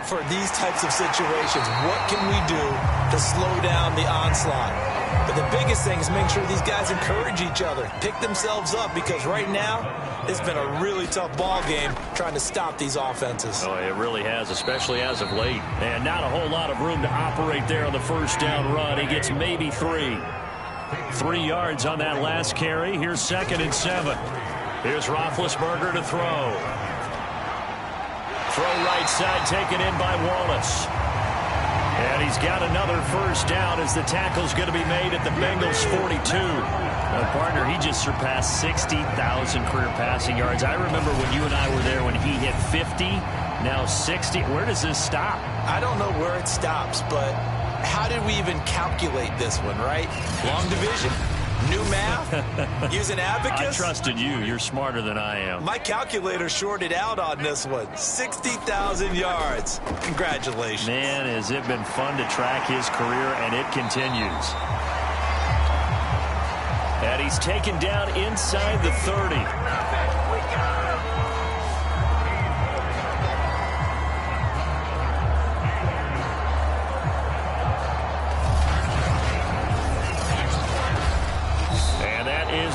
for these types of situations. What can we do to slow down the onslaught? But the biggest thing is make sure these guys encourage each other, pick themselves up, because right now it's been a really tough ball game trying to stop these offenses. Oh, it really has, especially as of late. And not a whole lot of room to operate there on the first down run. He gets maybe 3. 3 yards on that last carry. Here's 2nd and 7. Here's Roethlisberger to throw. Throw right side taken in by Wallace. And he's got another first down as the tackle's going to be made at the Bengals 42. Partner, he just surpassed 60,000 career passing yards. I remember when you and I were there when he hit 50, now 60. Where does this stop? I don't know where it stops, but how did we even calculate this one, right? Long division. New math? Use an abacus? I trusted you. You're smarter than I am. My calculator shorted out on this one. 60,000 yards. Congratulations. Man, has it been fun to track his career, and it continues. And he's taken down inside the 30.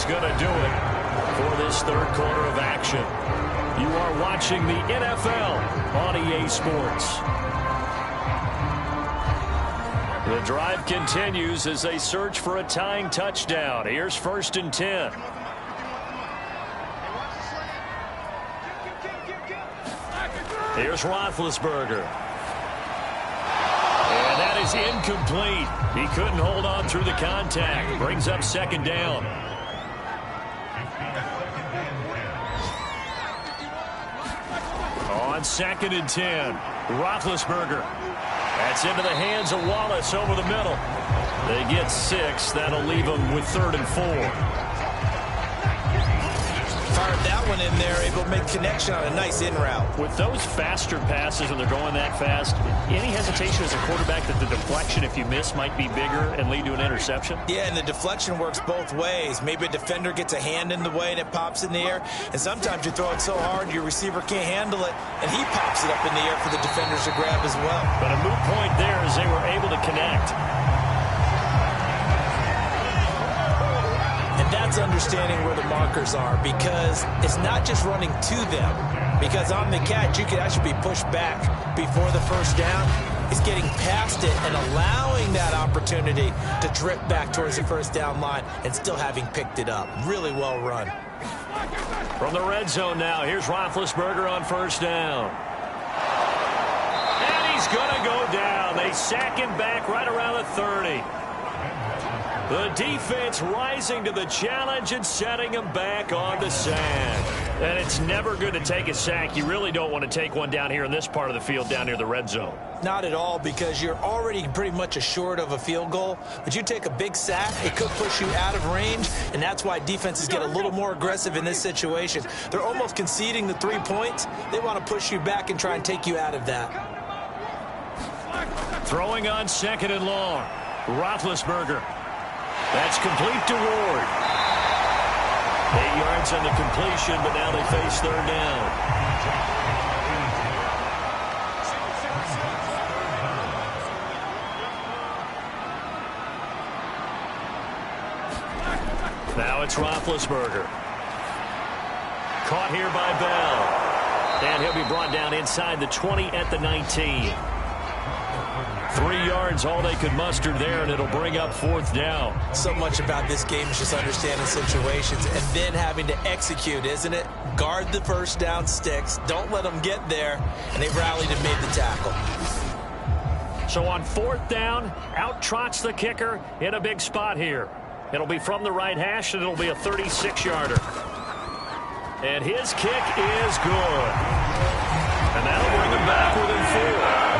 Going to do it for this third quarter of action. You are watching the NFL on EA Sports. The drive continues as they search for a tying touchdown. Here's 1st and 10. Here's Roethlisberger. And that is incomplete. He couldn't hold on through the contact. Brings up 2nd down. On 2nd and 10, Roethlisberger. That's into the hands of Wallace over the middle. They get 6. That'll leave them with 3rd and 4. Fired that one in there, able to make connection on a nice in route. With those faster passes when they're going that fast, any hesitation as a quarterback that the deflection, if you miss, might be bigger and lead to an interception? Yeah, and the deflection works both ways. Maybe a defender gets a hand in the way and it pops in the air, and sometimes you throw it so hard your receiver can't handle it, and he pops it up in the air for the defenders to grab as well. But a moot point there as they were able to connect. And that's understanding where the markers are, because it's not just running to them. Because on the catch, you could actually be pushed back before the first down. It's getting past it and allowing that opportunity to drip back towards the first down line and still having picked it up. Really well run. From the red zone now, here's Roethlisberger on 1st down. And he's going to go down. They sack him back right around the 30. The defense rising to the challenge and setting him back on the sand. And it's never good to take a sack. You really don't want to take one down here in this part of the field down near the red zone. Not at all, because you're already pretty much assured of a field goal. But you take a big sack, it could push you out of range, and that's why defenses get a little more aggressive in this situation. They're almost conceding the 3 points. They want to push you back and try and take you out of that. Throwing on 2nd and long. Roethlisberger. That's complete to Ward. 8 yards on the completion, but now they face third down. Now it's Roethlisberger. Caught here by Bell. And he'll be brought down inside the 20 at the 19. 3 yards, all they could muster there, and it'll bring up fourth down. So much about this game is just understanding situations and then having to execute, isn't it? Guard the first down sticks. Don't let them get there. And they rallied and made the tackle. So on fourth down, out trots the kicker in a big spot here. It'll be from the right hash, and it'll be a 36-yarder. And his kick is good. And that'll bring him back within 4.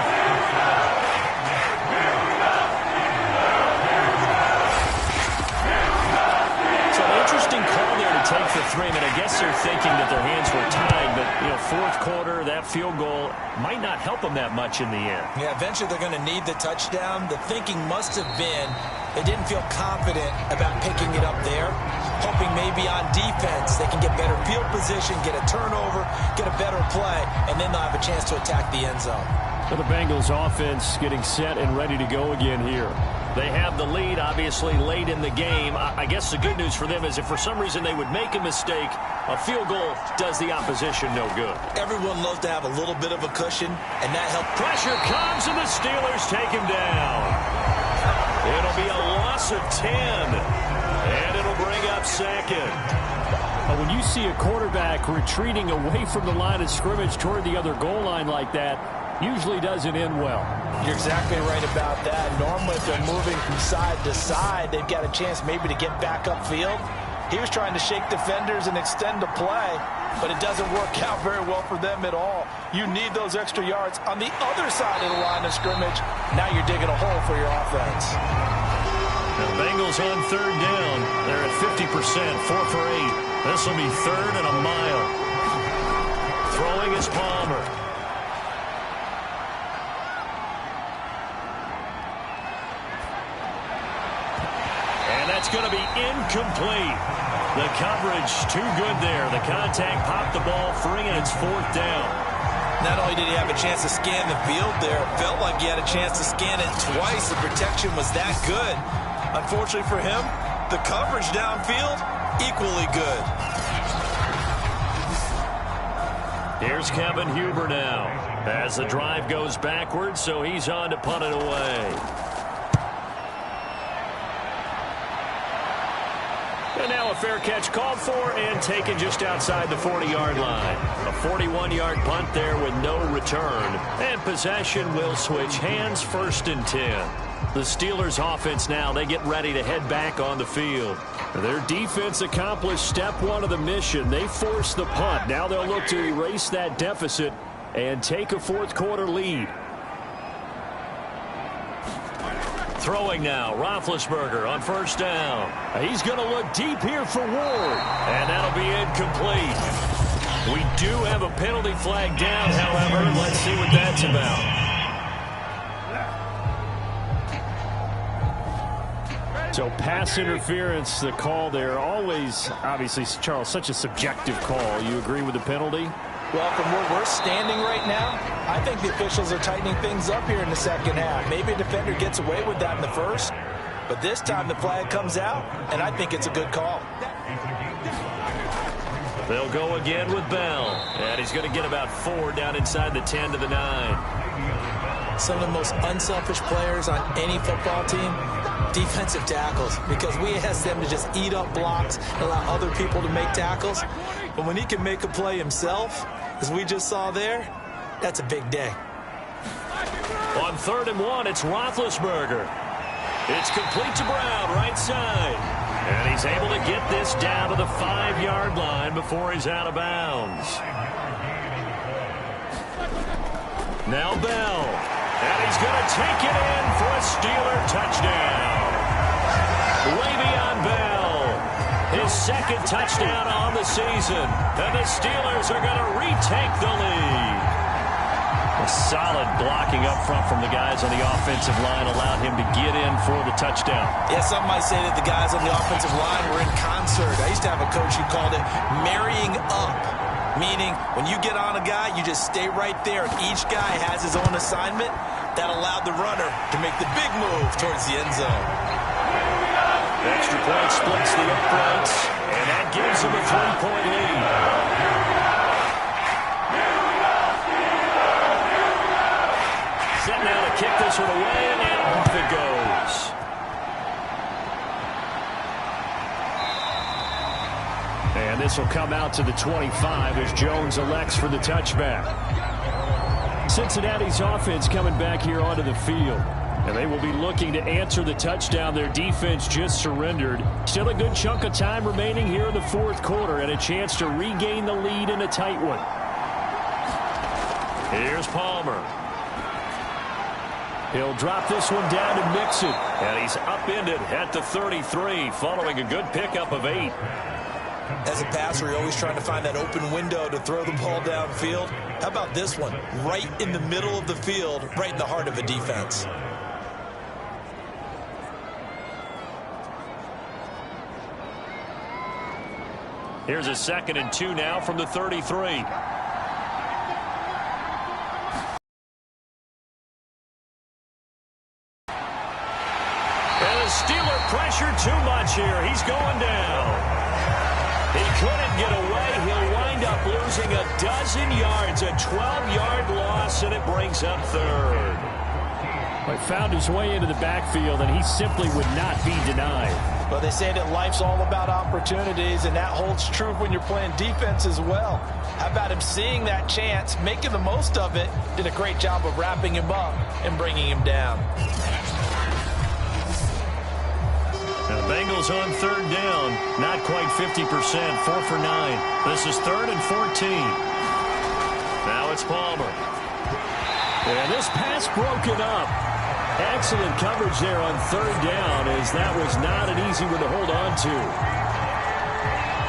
Interesting call there to take the 3. I mean, I guess they're thinking that their hands were tied, but, you know, fourth quarter, that field goal might not help them that much in the end. Yeah, eventually they're going to need the touchdown. The thinking must have been they didn't feel confident about picking it up there, hoping maybe on defense they can get better field position, get a turnover, get a better play, and then they'll have a chance to attack the end zone. So the Bengals offense getting set and ready to go again here. They have the lead, obviously, late in the game. I guess the good news for them is if for some reason they would make a mistake, a field goal does the opposition no good. Everyone loves to have a little bit of a cushion, and that helps. Pressure comes, and the Steelers take him down. It'll be a loss of 10, and it'll bring up second. When you see a quarterback retreating away from the line of scrimmage toward the other goal line like that, usually doesn't end well. You're exactly right about that. Normally, if they're moving from side to side, they've got a chance maybe to get back upfield. He was trying to shake defenders and extend the play, but it doesn't work out very well for them at all. You need those extra yards on the other side of the line of scrimmage. Now you're digging a hole for your offense. The Bengals on third down. They're at 50%, 4 for 8. This will be third and a mile. Throwing is Palmer. It's going to be incomplete. The coverage too good there. The contact popped the ball free, and it's fourth down. Not only did he have a chance to scan the field there, it felt like he had a chance to scan it twice. The protection was that good. Unfortunately for him, the coverage downfield, equally good. Here's Kevin Huber now as the drive goes backwards, so he's on to punt it away. And now a fair catch called for and taken just outside the 40-yard line. A 41-yard punt there with no return. And possession will switch hands, first and 10. The Steelers offense now, they get ready to head back on the field. Their defense accomplished step 1 of the mission. They forced the punt. Now they'll look to erase that deficit and take a fourth quarter lead. Throwing now, Roethlisberger on first down. He's going to look deep here for Ward. And that'll be incomplete. We do have a penalty flag down, however. Let's see what that's about. So pass interference, the call there. Always, obviously, Charles, such a subjective call. You agree with the penalty? Well, from where we're standing right now, I think the officials are tightening things up here in the second half. Maybe a defender gets away with that in the first, but this time the flag comes out, and I think it's a good call. They'll go again with Bell, and he's going to get about 4 down inside the 10 to the 9. Some of the most unselfish players on any football team, defensive tackles, because we ask them to just eat up blocks and allow other people to make tackles. But when he can make a play himself, as we just saw there, that's a big day. On 3rd and 1, it's Roethlisberger. It's complete to Brown, right side. And he's able to get this down to the 5-yard line before he's out of bounds. Now Bell. And he's going to take it in for a Steeler touchdown. Way beyond Bell. His second touchdown on the season. And the Steelers are going to retake the lead. Solid blocking up front from the guys on the offensive line allowed him to get in for the touchdown. Yeah, some might say that the guys on the offensive line were in concert. I used to have a coach who called it marrying up, meaning when you get on a guy, you just stay right there. Each guy has his own assignment that allowed the runner to make the big move towards the end zone. Extra point splits the uprights, and that gives him a 3-point lead. Setting out to kick this one away, and off it goes. And this will come out to the 25 as Jones elects for the touchback. Cincinnati's offense coming back here onto the field. And they will be looking to answer the touchdown their defense just surrendered. Still a good chunk of time remaining here in the fourth quarter and a chance to regain the lead in a tight one. Here's Palmer. He'll drop this one down to Mixon. And he's upended at the 33 following a good pickup of 8. As a passer, you're always trying to find that open window to throw the ball downfield. How about this one? Right in the middle of the field, right in the heart of a defense. Here's a 2nd and 2 now from the 33. And the Steeler pressure too much here. He's going down. He couldn't get away. He'll wind up losing a dozen yards, a 12-yard loss, and it brings up 3rd. He found his way into the backfield, and he simply would not be denied. Well, they say that life's all about opportunities, and that holds true when you're playing defense as well. How about him seeing that chance, making the most of it, did a great job of wrapping him up and bringing him down. Now the Bengals on 3rd down, not quite 50%, 4 for 9. This is 3rd and 14. Now it's Palmer. And this pass broken up. Excellent coverage there on 3rd down, as that was not an easy one to hold on to.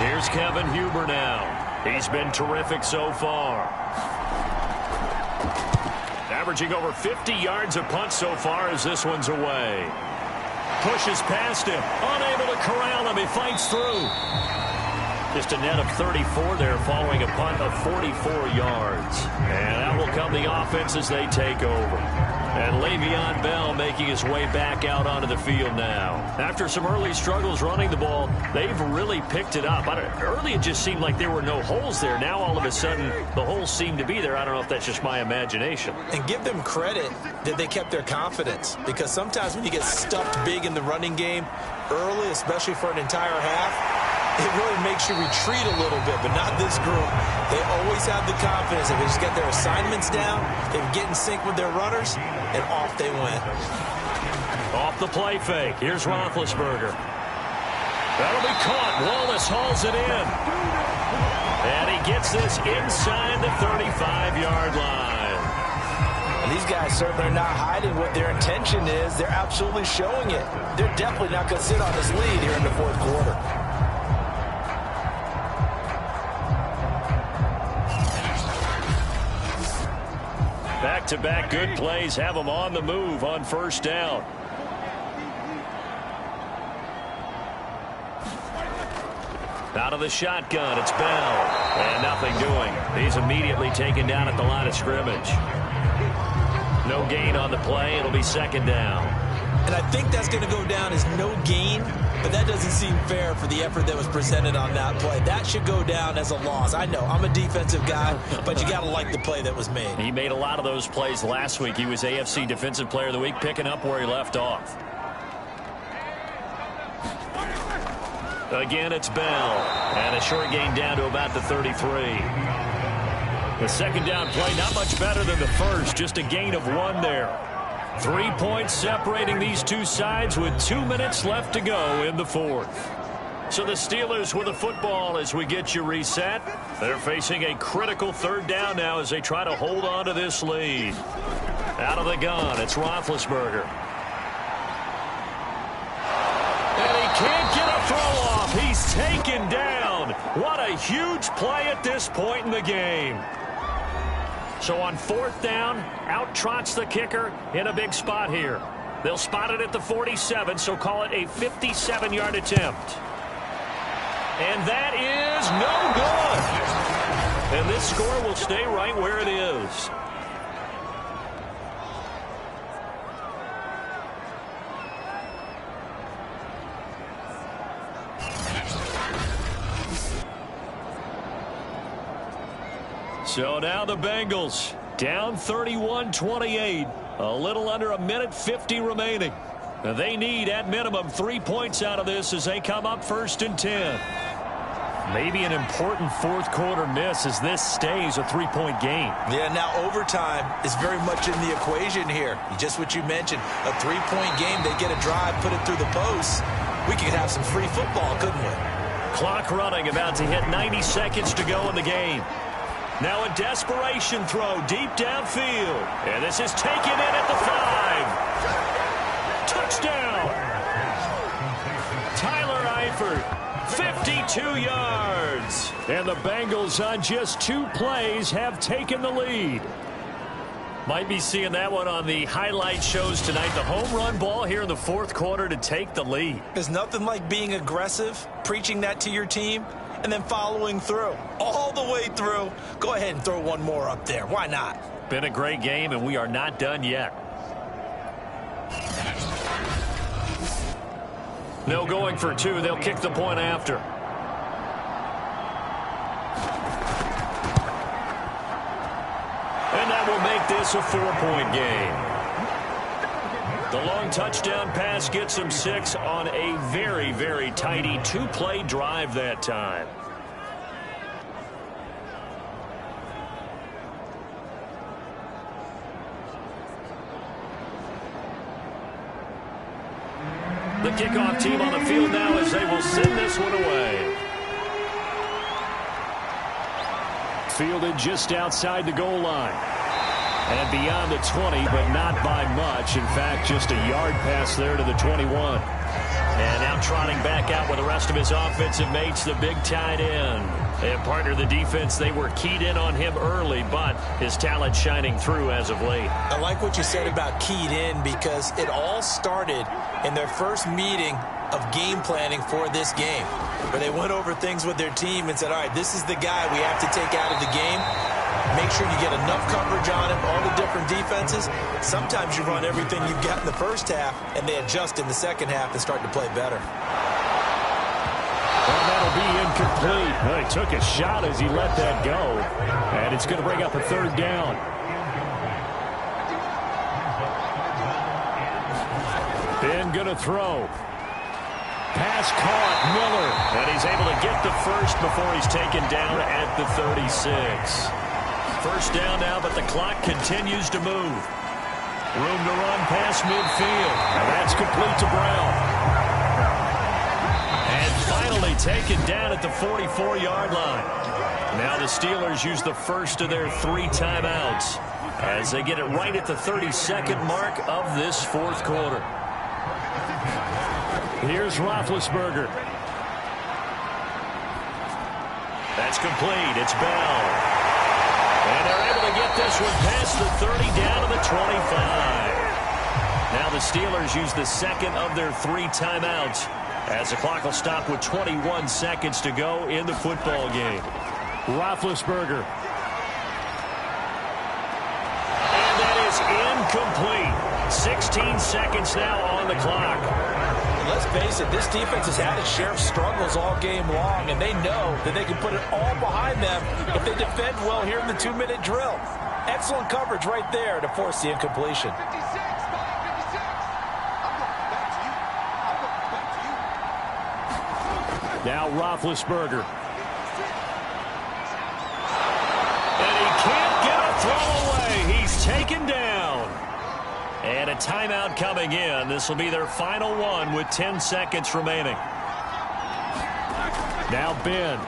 Here's Kevin Huber now. He's been terrific so far. Averaging over 50 yards a punt so far as this one's away. Pushes past him. Unable to corral him. He fights through. Just a net of 34 there following a punt of 44 yards. And out will come the offense as they take over. And Le'Veon Bell making his way back out onto the field now. After some early struggles running the ball, they've really picked it up. Early it just seemed like there were no holes there. Now all of a sudden the holes seem to be there. I don't know if that's just my imagination. And give them credit that they kept their confidence. Because sometimes when you get stuffed big in the running game early, especially for an entire half, it really makes you retreat a little bit, but not this group. They always have the confidence. If they just get their assignments down, they can get in sync with their runners, and off they went. Off the play fake. Here's Roethlisberger. That'll be caught. Wallace hauls it in. And he gets this inside the 35-yard line. And these guys certainly are not hiding what their intention is. They're absolutely showing it. They're definitely not going to sit on this lead here in the fourth quarter. Back-to-back good plays have them on the move on 1st down. Out of the shotgun, it's Bell. And nothing doing. He's immediately taken down at the line of scrimmage. No gain on the play. It'll be 2nd down. And I think that's going to go down as no gain, but that doesn't seem fair for the effort that was presented on that play. That should go down as a loss. I know, I'm a defensive guy, but you got to like the play that was made. He made a lot of those plays last week. He was AFC Defensive Player of the Week, picking up where he left off. Again, it's Bell. And a short gain down to about the 33. The 2nd down play, not much better than the first. Just a gain of 1 there. 3 points separating these two sides with 2 minutes left to go in the 4th. So the Steelers with the football as we get you reset. They're facing a critical 3rd down now as they try to hold on to this lead. Out of the gun, it's Roethlisberger. And he can't get a throw off. He's taken down. What a huge play at this point in the game. So on 4th down, out trots the kicker in a big spot here. They'll spot it at the 47, so call it a 57-yard attempt. And that is no good. And this score will stay right where it is. So now the Bengals down 31-28. A little under a minute 50 remaining. They need at minimum 3 points out of this as they come up 1st and 10. Maybe an important fourth quarter miss as this stays a 3-point game. Yeah, now overtime is very much in the equation here. Just what you mentioned, a 3-point game. They get a drive, put it through the post. We could have some free football, couldn't we? Clock running, about to hit 90 seconds to go in the game. Now a desperation throw deep downfield. And this is taken in at the 5. Touchdown. Tyler Eifert, 52 yards. And the Bengals on just 2 plays have taken the lead. Might be seeing that one on the highlight shows tonight. The home run ball here in the 4th quarter to take the lead. There's nothing like being aggressive, preaching that to your team, and then following through. All the way through. Go ahead and throw one more up there. Why not? Been a great game, and we are not done yet. No going for 2. They'll kick the point after. And that will make this a 4-point game. The long touchdown pass gets him 6 on a very, very tidy 2-play drive that time. The kickoff team on the field now as they will send this one away. Fielded just outside the goal line. And beyond the 20, but not by much. In fact, just a yard pass there to the 21. And now trotting back out with the rest of his offensive mates, the big tight end. And partner, the defense, they were keyed in on him early, but his talent shining through as of late. I like what you said about keyed in because it all started in their first meeting of game planning for this game, where they went over things with their team and said, all right, this is the guy we have to take out of the game. Make sure you get enough coverage on him, all the different defenses. Sometimes you run everything you've got in the first half, and they adjust in the second half and start to play better. Well, that'll be incomplete. Well, he took a shot as he let that go, and it's going to bring up a 3rd down. Ben going to throw. Pass caught, Miller. And he's able to get the first before he's taken down at the 36. First down now, but the clock continues to move. Room to run past midfield. And that's complete to Brown. And finally taken down at the 44-yard line. Now the Steelers use the first of their 3 timeouts as they get it right at the 32nd mark of this 4th quarter. Here's Roethlisberger. That's complete. It's Bell. And they're able to get this one past the 30 down to the 25. Now the Steelers use the second of their 3 timeouts as the clock will stop with 21 seconds to go in the football game. Roethlisberger. And that is incomplete. 16 seconds now on the clock. Let's face it, this defense has had its share of struggles all game long, and they know that they can put it all behind them if they defend well here in the 2-minute drill. Excellent coverage right there to force the incompletion. Now Roethlisberger. And he can't get a throw away. He's taken down. And a timeout coming in. This will be their final one with 10 seconds remaining. Now Ben.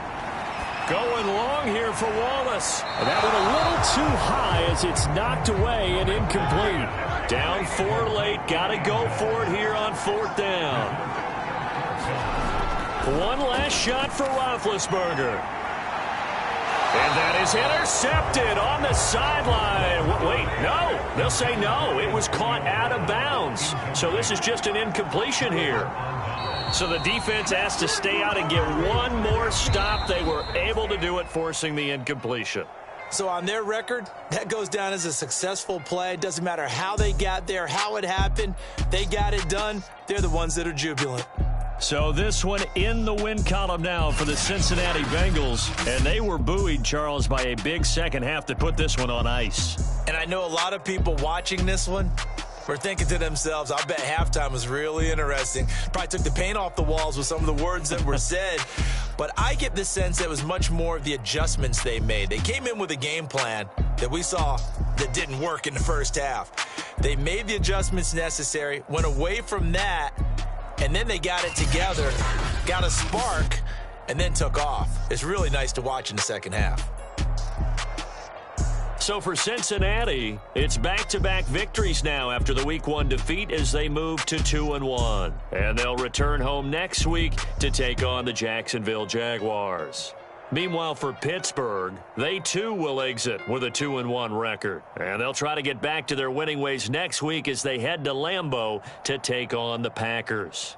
Going long here for Wallace. That one a little too high as it's knocked away and incomplete. Down 4 late. Got to go for it here on 4th down. One last shot for Roethlisberger. And that is intercepted on the sideline. Wait, no. They'll say no. It was caught out of bounds. So this is just an incompletion here. So the defense has to stay out and get one more stop. They were able to do it, forcing the incompletion. So on their record, that goes down as a successful play. It doesn't matter how they got there, how it happened. They got it done. They're the ones that are jubilant. So this one in the win column now for the Cincinnati Bengals. And they were buoyed, Charles, by a big second half that put this one on ice. And I know a lot of people watching this one were thinking to themselves, I bet halftime was really interesting. Probably took the paint off the walls with some of the words that were said. But I get the sense it was much more of the adjustments they made. They came in with a game plan that we saw that didn't work in the first half. They made the adjustments necessary, went away from that, and then they got it together, got a spark, and then took off. It's really nice to watch in the second half. So for Cincinnati, it's back-to-back victories now after the Week 1 defeat as they move to 2-1. And they'll return home next week to take on the Jacksonville Jaguars. Meanwhile, for Pittsburgh, they too will exit with a 2-1 record. And they'll try to get back to their winning ways next week as they head to Lambeau to take on the Packers.